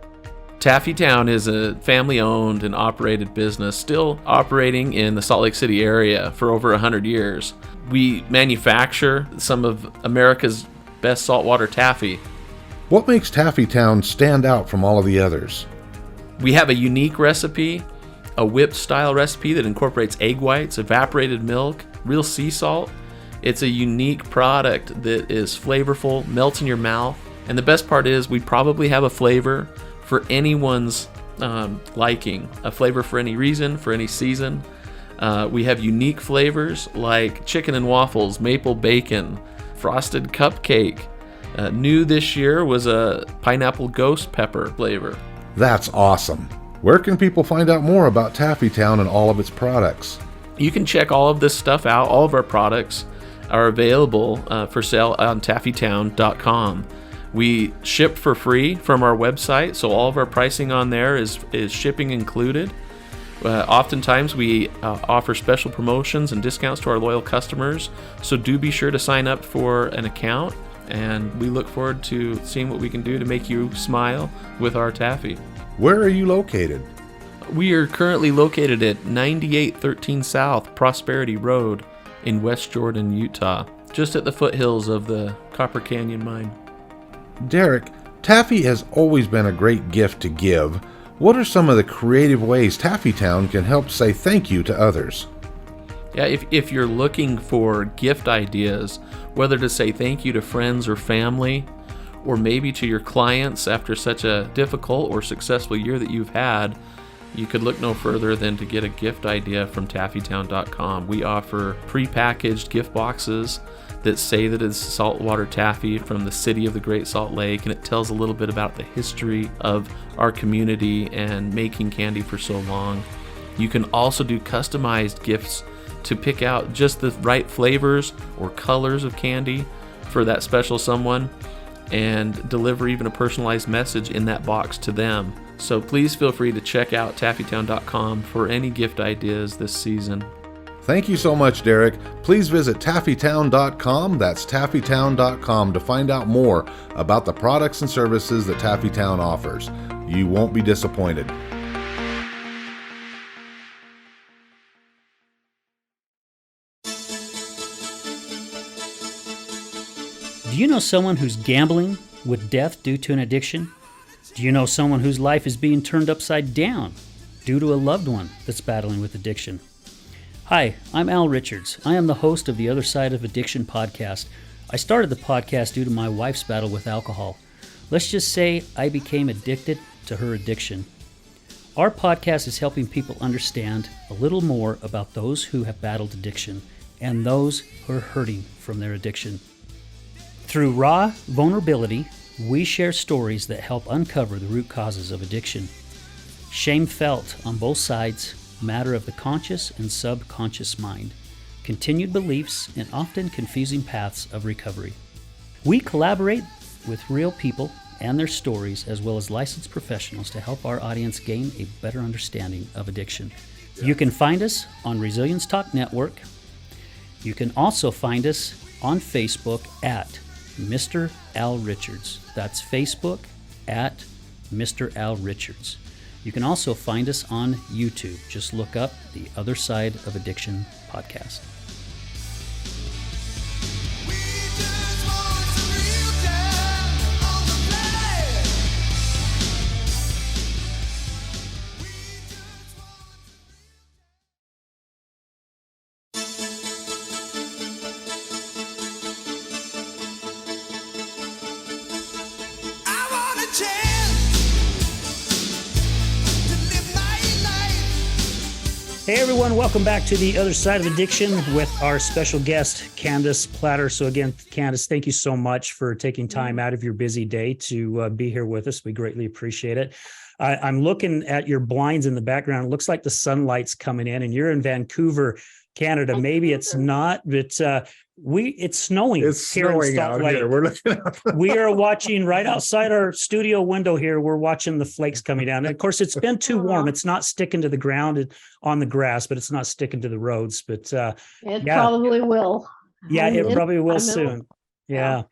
Taffytown is a family-owned and operated business still operating in the Salt Lake City area for over 100 years. We manufacture some of America's best saltwater taffy. What makes Taffytown stand out from all of the others? We have a unique recipe, a whipped-style recipe that incorporates egg whites, evaporated milk, real sea salt. It's a unique product that is flavorful, melts in your mouth, and the best part is we probably have a flavor for anyone's liking, a flavor for any reason, for any season. We have unique flavors like chicken and waffles, maple bacon, frosted cupcake. New this year was a pineapple ghost pepper flavor. That's awesome. Where can people find out more about Taffytown and all of its products? You can check all of this stuff out. All of our products are available for sale on taffytown.com. We ship for free from our website, so all of our pricing on there is shipping included. Oftentimes we offer special promotions and discounts to our loyal customers, so do be sure to sign up for an account. And we look forward to seeing what we can do to make you smile with our taffy. Where are you located? We are currently located at 9813 South Prosperity Road in West Jordan, Utah, just at the foothills of the Copper Canyon mine. Derek, taffy has always been a great gift to give. What are some of the creative ways Taffytown can help say thank you to others? Yeah, if you're looking for gift ideas, whether to say thank you to friends or family, or maybe to your clients after such a difficult or successful year that you've had, you could look no further than to get a gift idea from taffytown.com. We offer pre-packaged gift boxes that say that it's saltwater taffy from the city of the Great Salt Lake, and it tells a little bit about the history of our community and making candy for so long. You can also do customized gifts to pick out just the right flavors or colors of candy for that special someone and deliver even a personalized message in that box to them. So please feel free to check out taffytown.com for any gift ideas this season. Thank you so much, Derek. Please visit taffytown.com. That's taffytown.com to find out more about the products and services that Taffytown offers. You won't be disappointed. Do you know someone who's gambling with death due to an addiction? Do you know someone whose life is being turned upside down due to a loved one that's battling with addiction? Hi, I'm Al Richards. I am the host of the Other Side of Addiction podcast. I started the podcast due to my wife's battle with alcohol. Let's just say I became addicted to her addiction. Our podcast is helping people understand a little more about those who have battled addiction and those who are hurting from their addiction. Through raw vulnerability, we share stories that help uncover the root causes of addiction. Shame felt on both sides, matter of the conscious and subconscious mind, continued beliefs, and often confusing paths of recovery. We collaborate with real people and their stories, as well as licensed professionals, to help our audience gain a better understanding of addiction. You can find us on Resilience Talk Network. You can also find us on Facebook at Mr. Al Richards. That's Facebook at Mr. Al Richards. You can also find us on YouTube. Just look up the Other Side of Addiction podcast. Hey everyone, welcome back to the Other Side of Addiction with our special guest, Candace Plattor. So again, Candace, thank you so much for taking time out of your busy day to be here with us. We greatly appreciate it. I'm looking at your blinds in the background. It looks like the sunlight's coming in, and you're in Vancouver, Canada. Maybe it's not, but it's snowing. It's snowing out here. We're looking out. We are watching right outside our studio window here. We're watching the flakes coming down. And of course, it's been too warm. It's not sticking to the ground on the grass, but it's not sticking to the roads. But it probably will. Yeah, it probably will soon. Yeah.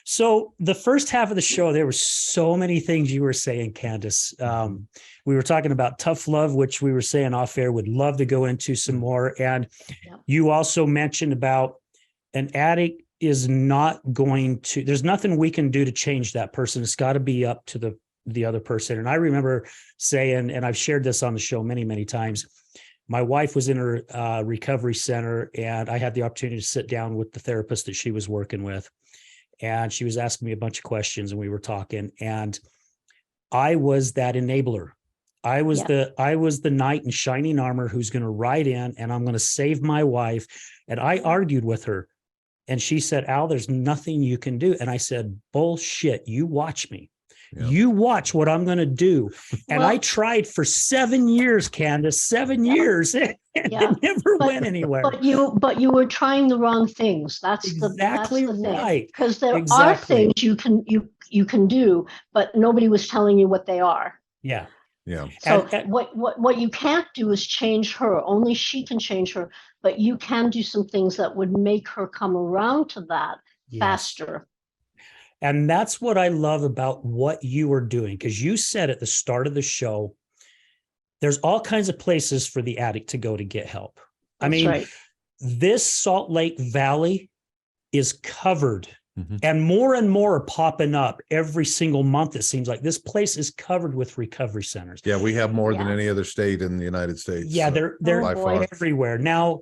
So the first half of the show, there were so many things you were saying, Candace. We were talking about tough love, which we were saying off air, would love to go into some more. And you also mentioned about an addict is not going to, there's nothing we can do to change that person. It's got to be up to the other person. And I remember saying, and I've shared this on the show many, many times, my wife was in her recovery center, and I had the opportunity to sit down with the therapist that she was working with. And she was asking me a bunch of questions, and we were talking, and I was that enabler. I was the knight in shining armor who's going to ride in, and I'm going to save my wife. And I argued with her, and she said, Al, there's nothing you can do. And I said, bullshit. You watch me. Yep. You watch what I'm going to do. And I tried for 7 years, Candace, 7 years, and it never went anywhere. But you were trying the wrong things. That's exactly right. Because there are things you can do, but nobody was telling you what they are. Yeah. Yeah. So what you can't do is change her. Only she can change her, but you can do some things that would make her come around to that faster. And that's what I love about what you are doing, because you said at the start of the show, there's all kinds of places for the addict to go to get help. This Salt Lake Valley is covered. Mm-hmm. And more are popping up every single month. It seems like this place is covered with recovery centers. Yeah, we have more than any other state in the United States. Yeah, they're everywhere. Now,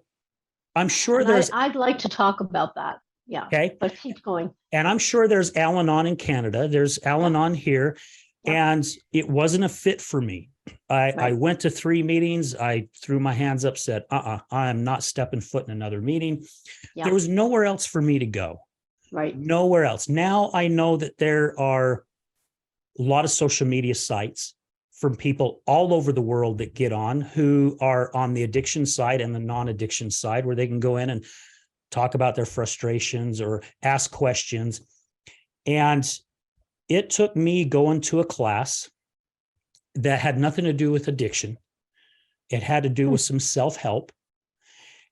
I'm sure I'd like to talk about that. Yeah. Okay. But keep going. And I'm sure there's Al-Anon in Canada. There's Al-Anon here. And it wasn't a fit for me. I went to 3 meetings. I threw my hands up, said, I am not stepping foot in another meeting. Yeah. There was nowhere else for me to go. Right. Nowhere else. Now I know that there are a lot of social media sites from people all over the world that get on, who are on the addiction side and the non-addiction side, where they can go in and talk about their frustrations or ask questions. And it took me going to a class that had nothing to do with addiction. It had to do with some self-help.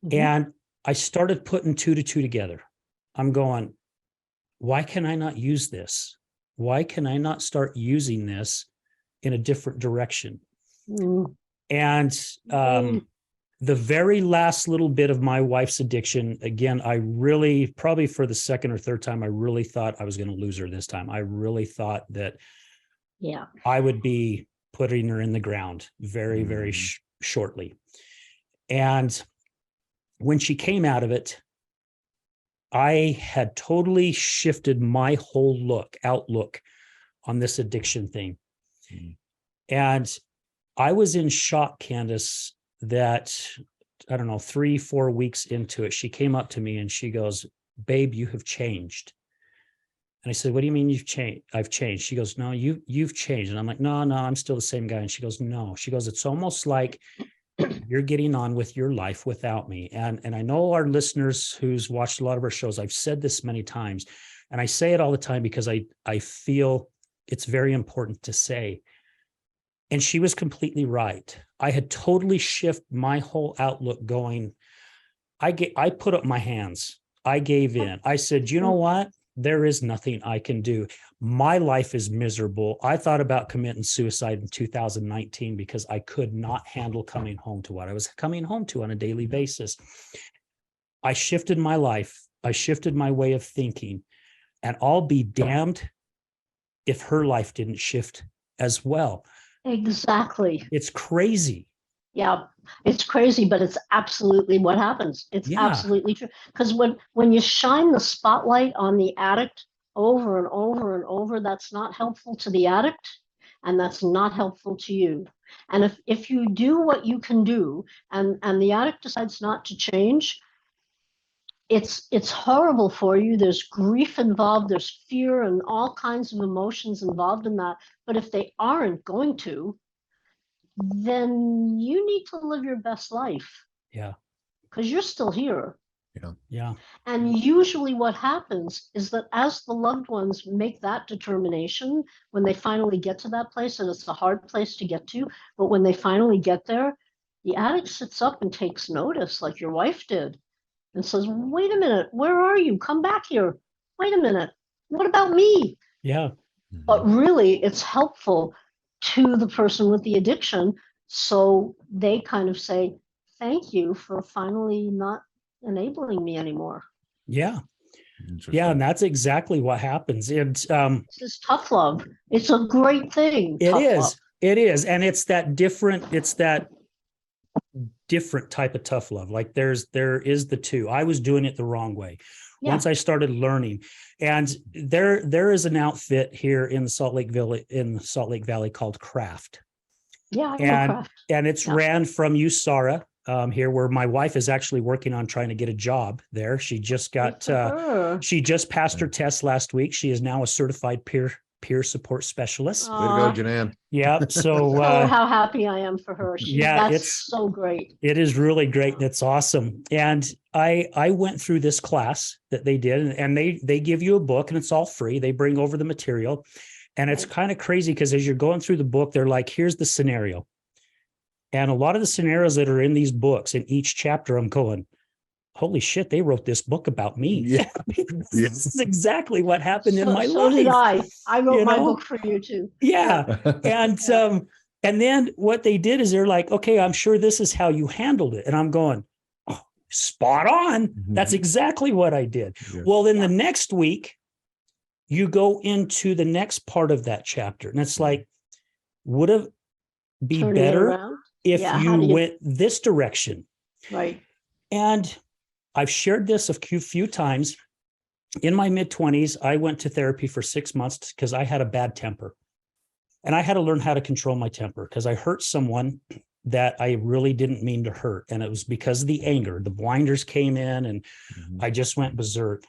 Mm-hmm. And I started putting 2 to 2 together. I'm going, why can I not use this? Why can I not start using this in a different direction? Mm. And the very last little bit of my wife's addiction, again, I really, probably for the second or third time, I really thought I was going to lose her this time. I really thought that Yeah. I would be putting her in the ground very, very shortly. And when she came out of it, I had totally shifted my whole outlook on this addiction thing. And I was in shock, Candace, that, I don't know, 3-4 weeks into it, she came up to me and she goes, "Babe, you have changed." And I said, "What do you mean you've changed?" "I've changed." She goes, "No, you've changed." And I'm like, no, I'm still the same guy. And she goes, "No." She goes, "It's almost like you're getting on with your life without me." And I know our listeners who's watched a lot of our shows, I've said this many times, and I say it all the time because I feel it's very important to say. And she was completely right. I had totally shifted my whole outlook going, I put up my hands. I gave in. I said, "You know what? There is nothing I can do. My life is miserable." I thought about committing suicide in 2019 because I could not handle coming home to what I was coming home to on a daily basis. I shifted my life. I shifted my way of thinking, and I'll be damned if her life didn't shift as well. Exactly. It's crazy. Yeah, it's crazy, but it's absolutely what happens. It's absolutely true. Because when you shine the spotlight on the addict over and over and over, that's not helpful to the addict, and that's not helpful to you. And if you do what you can do, and the addict decides not to change, it's horrible for you. There's grief involved, there's fear and all kinds of emotions involved in that. But if they aren't going to, then you need to live your best life. Yeah. Because you're still here. Yeah. And usually what happens is that as the loved ones make that determination, when they finally get to that place, and it's a hard place to get to, but when they finally get there, the addict sits up and takes notice, like your wife did, and says, "Wait a minute, where are you? Come back here. Wait a minute. What about me?" Yeah. But really, it's helpful to the person with the addiction. So they kind of say, "Thank you for finally not enabling me anymore." Yeah. Yeah. And that's exactly what happens. And This is tough love. It's a great thing. it Tough is. love. It is. And it's that different type of tough love. Like there is the two. I was doing it the wrong way. Yeah. Once I started learning, and there is an outfit here in Salt Lake Valley called Craft. Yeah, I know Craft. And it's ran from USARA here, where my wife is actually working on trying to get a job there. She just got she just passed her test last week. She is now a certified peer support specialist. Way to go, Janan. Yeah. So oh, how happy I am for her. That's so great. It is really great. And it's awesome. And I went through this class that they did, and they give you a book, and it's all free. They bring over the material. And it's kind of crazy because as you're going through the book, they're like, here's the scenario. And a lot of the scenarios that are in these books, in each chapter, I'm going, holy shit, they wrote this book about me. Yeah. This is exactly what happened in my life. So did I. I wrote my book for you too. Yeah. And then what they did is they're like, okay, I'm sure this is how you handled it. And I'm going, oh, spot on. That's exactly what I did. Yeah. Well, then the next week, you go into the next part of that chapter. And it's like, would have been better if you went this direction. Right. And I've shared this a few times. In my mid-20s, I went to therapy for 6 months because I had a bad temper. And I had to learn how to control my temper because I hurt someone that I really didn't mean to hurt. And it was because of the anger. The blinders came in and I just went berserk.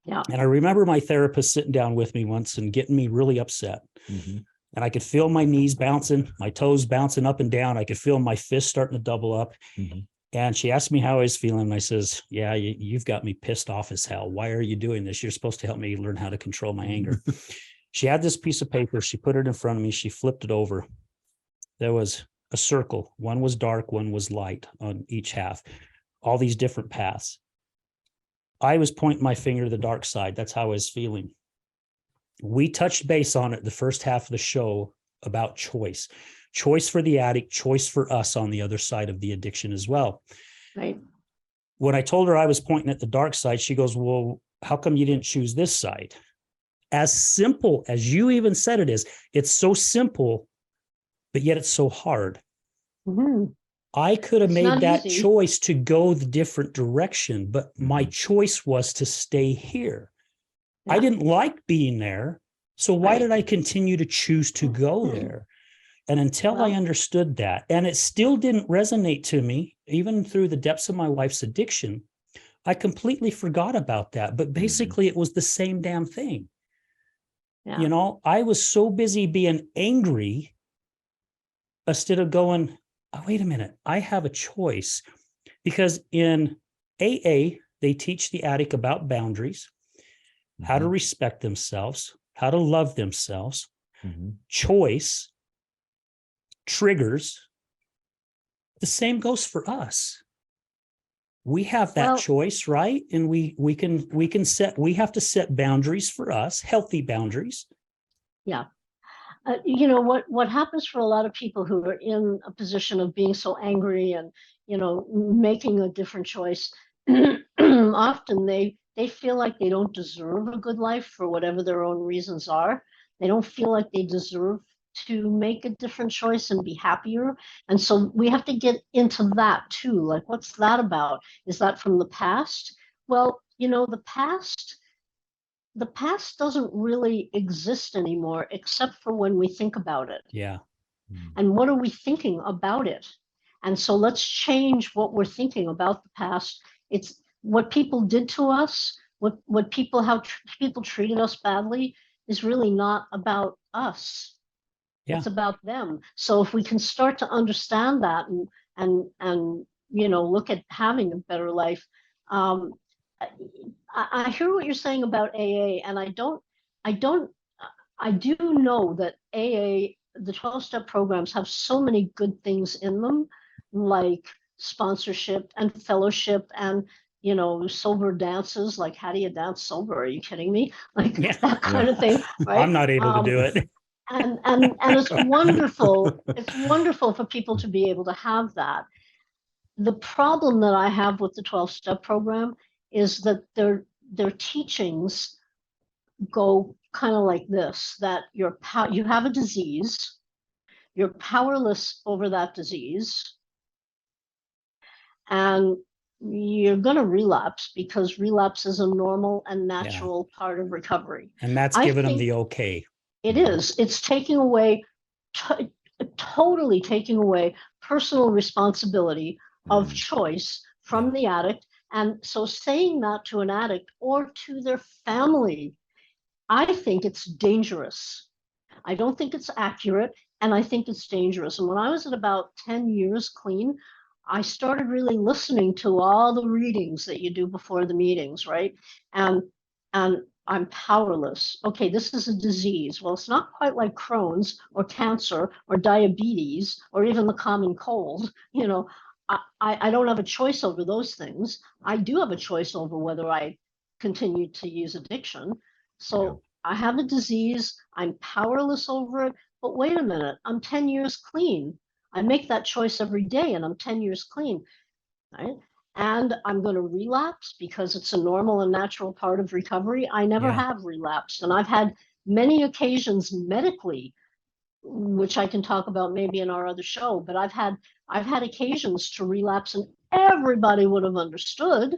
Yeah. And I remember my therapist sitting down with me once and getting me really upset. And I could feel my knees bouncing, my toes bouncing up and down. I could feel my fists starting to double up. And she asked me how I was feeling. And I says, yeah, you've got me pissed off as hell. Why are you doing this? You're supposed to help me learn how to control my anger. She had this piece of paper. She put it in front of me. She flipped it over. There was a circle. One was dark, one was light on each half. All these different paths. I was pointing my finger to the dark side. That's how I was feeling. We touched base on it the first half of the show about choice. Choice for the addict, choice for us on the other side of the addiction as well. Right. When I told her I was pointing at the dark side, she goes, well, how come you didn't choose this side? as simple as you even said it is. It's so simple, but yet it's so hard. Mhm. I could have It's made not that easy. choice to go the different direction, but my choice was to stay here. I Yeah. didn't like being there. So why Right. did I continue to choose to go there? And until I Well- understood that, and it still didn't resonate to me, even through the depths of my wife's addiction, I completely forgot about that. But basically, it was the same damn thing. Yeah. You know, I was so busy being angry instead of going, oh, wait a minute, I have a choice. Because in AA, they teach the addict about boundaries, how to respect themselves, how to love themselves, choice, triggers. The same goes for us. We have that Well- choice, right? And we have to set boundaries for us, healthy boundaries. Yeah. You know, what happens for a lot of people who are in a position of being so angry and, you know, making a different choice, often they feel like they don't deserve a good life for whatever their own reasons are. They don't feel like they deserve to make a different choice and be happier. And so we have to get into that too. Like, what's that about? Is that from the past? Well, you know, the past doesn't really exist anymore, except for when we think about it. Yeah. And what are we thinking about it? And so let's change what we're thinking about the past. It's what people did to us, how people treated us badly is really not about us. Yeah. It's about them. So if we can start to understand that and you know, look at having a better life. I hear what you're saying about AA, and I do know that AA, the 12-step programs, have so many good things in them, like sponsorship and fellowship and, you know, sober dances, like how do you dance sober? Are you kidding me? Like Yeah. that kind of thing, right? I'm not able to do it. And it's wonderful. It's wonderful for people to be able to have that. The problem that I have with the 12-step program is that their teachings go kind of like this, that you have a disease, you're powerless over that disease, and you're going to relapse because relapse is a normal and natural part of recovery. And that's I giving them think the okay. It is. It's taking away, totally taking away personal responsibility of choice from the addict. And so saying that to an addict or to their family, I think it's dangerous. I don't think it's accurate, and I think it's dangerous. And when I was at about 10 years clean, I started really listening to all the readings that you do before the meetings, right? And I'm powerless. Okay, this is a disease. Well, it's not quite like Crohn's or cancer or diabetes or even the common cold. You know, I don't have a choice over those things. I do have a choice over whether I continue to use addiction. So I have a disease. I'm powerless over it. But wait a minute, I'm 10 years clean. I make that choice every day and I'm 10 years clean, right? And I'm going to relapse because it's a normal and natural part of recovery. I never have relapsed. And I've had many occasions medically, which I can talk about maybe in our other show, but I've had occasions to relapse and everybody would have understood.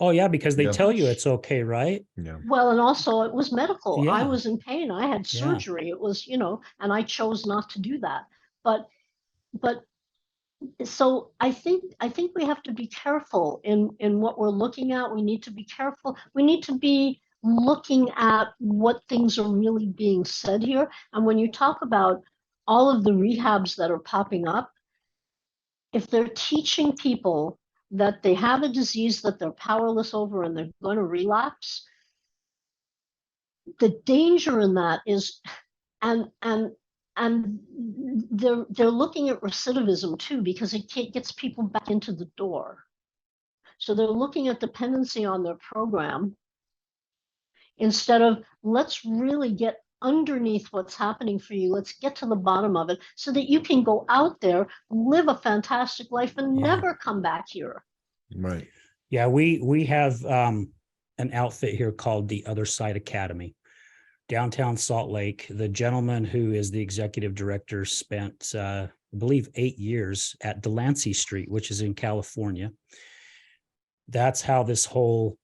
Oh, yeah, because they Yeah. tell you it's okay, right? Yeah. Well, and also it was medical. Yeah. I was in pain. I had Yeah. surgery. It was, you know, and I chose not to do that. But so I think we have to be careful in what we're looking at. We need to be careful. We need to be looking at what things are really being said here. And when you talk about all of the rehabs that are popping up, if they're teaching people that they have a disease that they're powerless over and they're going to relapse, the danger in that is, and they're looking at recidivism too, because it gets people back into the door. So they're looking at dependency on their program instead of let's really get underneath what's happening for you. Let's get to the bottom of it so that you can go out there, live a fantastic life, and never come back here. Right. Yeah, we have an outfit here called the Other Side Academy. downtown Salt Lake. The gentleman who is the executive director spent, I believe, 8 years at Delancey Street, which is in California. That's how this whole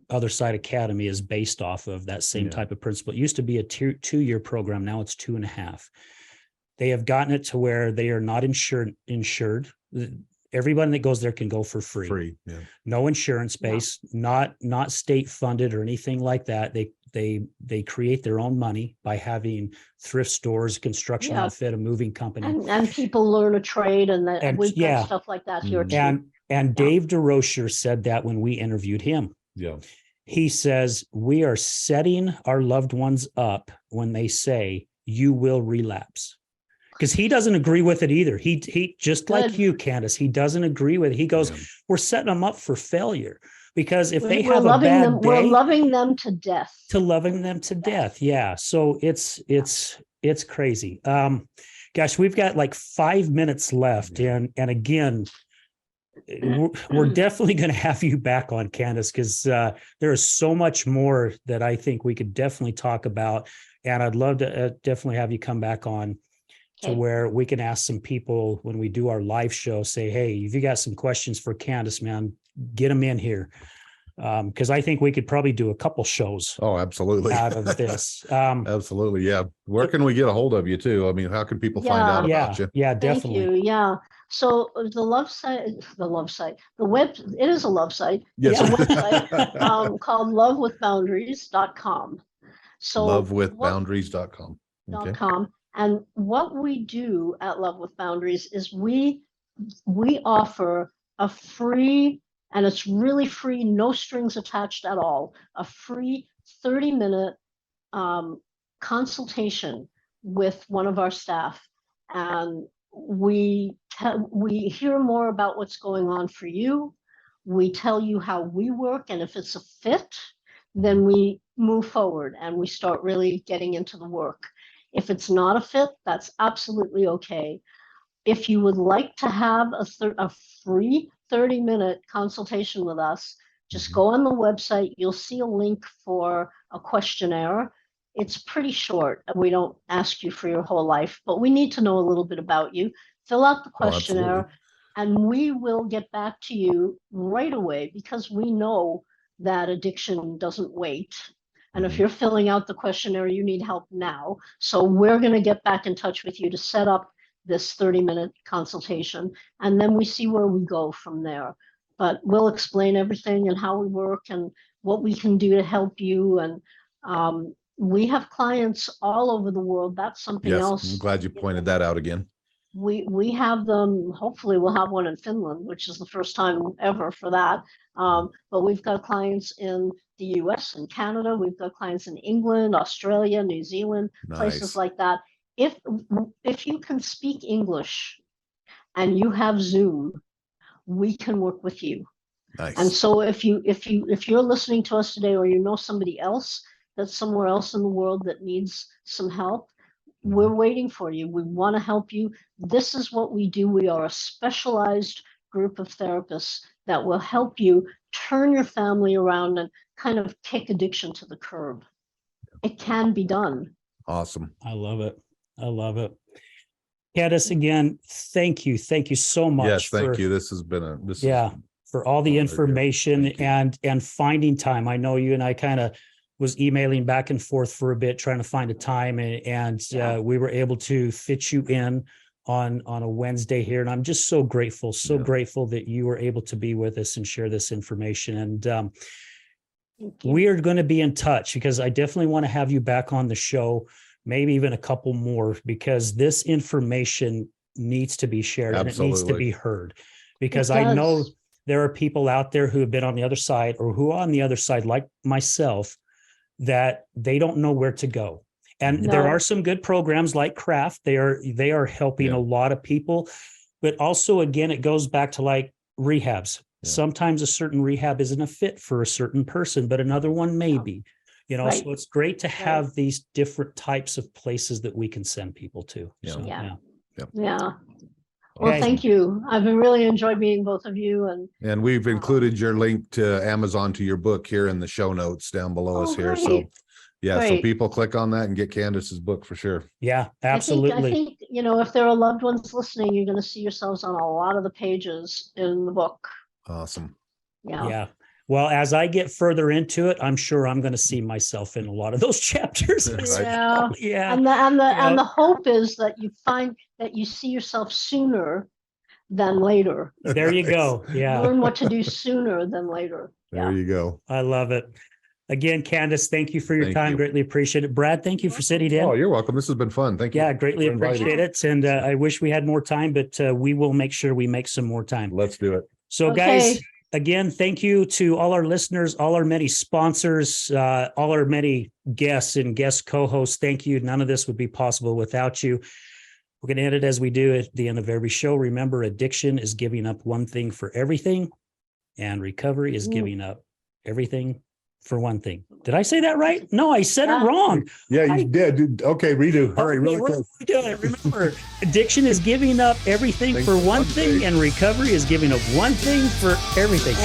Other Side Academy is based off of, that same type of principle. It used to be a 2-year program. Now it's 2.5. They have gotten it to where they are not insured. Everybody that goes there can go for free. No insurance base, not state funded or anything like that. They create their own money by having thrift stores, construction outfit, a moving company, and people learn a trade, and we've got stuff like that here too. And Dave DeRocher said that when we interviewed him. He says, we are setting our loved ones up when they say you will relapse. Because he doesn't agree with it either. He just like you, Candace, he doesn't agree with it. He goes, we're setting them up for failure, because if they have a bad day, we're loving them to death. Loving them to death. Yeah. So it's crazy. Gosh, we've got like 5 minutes left. And again, we're definitely going to have you back on, Candace, because there is so much more that I think we could definitely talk about. And I'd love to definitely have you come back on to where we can ask some people when we do our live show, say, hey, if you got some questions for Candace, man, get them in here. Because I think we could probably do a couple shows. Oh, absolutely. Out of this. Absolutely. Yeah. Where can we get a hold of you too? I mean, how can people find out about you? Yeah, definitely. Thank you. Yeah. So the web, it is a love site. Yes. It's a website called lovewithboundaries.com. So lovewithboundaries.com. .com. And what we do at Love with Boundaries is we offer a free, and it's really free, no strings attached at all, a free 30-minute consultation with one of our staff. And we hear more about what's going on for you. We tell you how we work, and if it's a fit, then we move forward and we start really getting into the work. If it's not a fit, that's absolutely okay. If you would like to have a free 30-minute consultation with us, just go on the website. You'll see a link for a questionnaire. It's pretty short. We don't ask you for your whole life, but we need to know a little bit about you. Fill out the questionnaire, and we will get back to you right away, because we know that addiction doesn't wait. And if you're filling out the questionnaire, you need help now. So we're going to get back in touch with you to set up this 30-minute consultation. And then we see where we go from there. But we'll explain everything and how we work and what we can do to help you. And we have clients all over the world. That's something else. I'm glad you pointed that out again. We have them, hopefully we'll have one in Finland, which is the first time ever for that. But we've got clients in the US and Canada. We've got clients in England, Australia, New Zealand, places like that. If you can speak English and you have Zoom, we can work with you. Nice. And so if you're listening to us today, or you know somebody else that's somewhere else in the world that needs some help, we're waiting for you. We want to help you. This is what we do. We are a specialized group of therapists that will help you turn your family around and kind of kick addiction to the curb. It can be done. Awesome. I love it. I love it. Candace, again, thank you. Thank you so much. Yes, thank you. This has been for all the information and finding time. I know you and I kind of was emailing back and forth for a bit, trying to find a time, and we were able to fit you in on a Wednesday here. And I'm just so grateful, grateful that you were able to be with us and share this information. And we are going to be in touch, because I definitely want to have you back on the show, maybe even a couple more, because this information needs to be shared. Absolutely. And it needs to be heard, because I know there are people out there who have been on the other side, or who are on the other side, like myself, that they don't know where to go. And there are some good programs like Craft. They are helping a lot of people, but also, again, it goes back to like rehabs. Sometimes a certain rehab isn't a fit for a certain person, but another one may be, so it's great to have these different types of places that we can send people to. Well, thank you. I've really enjoyed meeting both of you. And we've included your link to Amazon to your book here in the show notes down below us here. Great. Yeah. So Great. people click on that and get Candace's book for sure. Yeah, I absolutely. think, if there are loved ones listening, you're going to see yourselves on a lot of the pages in the book. Awesome. Yeah. Yeah. Well, as I get further into it, I'm sure I'm going to see myself in a lot of those chapters. Right. Yeah. Yeah. And the hope is that you find that you see yourself sooner than later. There you go. Yeah. Learn what to do sooner than later. There you go. I love it. Again, Candace, thank you for your Thank time. you. Greatly appreciate it. Brad, thank you for sitting in. Oh, you're welcome. This has been fun. Thank you. Yeah, greatly for inviting appreciate it. And I wish we had more time, but we will make sure we make some more time. Let's do it. So Okay. guys, again, thank you to all our listeners, all our many sponsors, all our many guests and guest co-hosts. Thank you. None of this would be possible without you. We're going to end it as we do at the end of every show. Remember, addiction is giving up one thing for everything, and recovery is giving up everything for one thing. Did I say that right? No, I said it wrong. Yeah, you did. Okay, redo. Hurry, really quick. Remember, addiction is giving up everything for one thing, and recovery is giving up one thing for everything.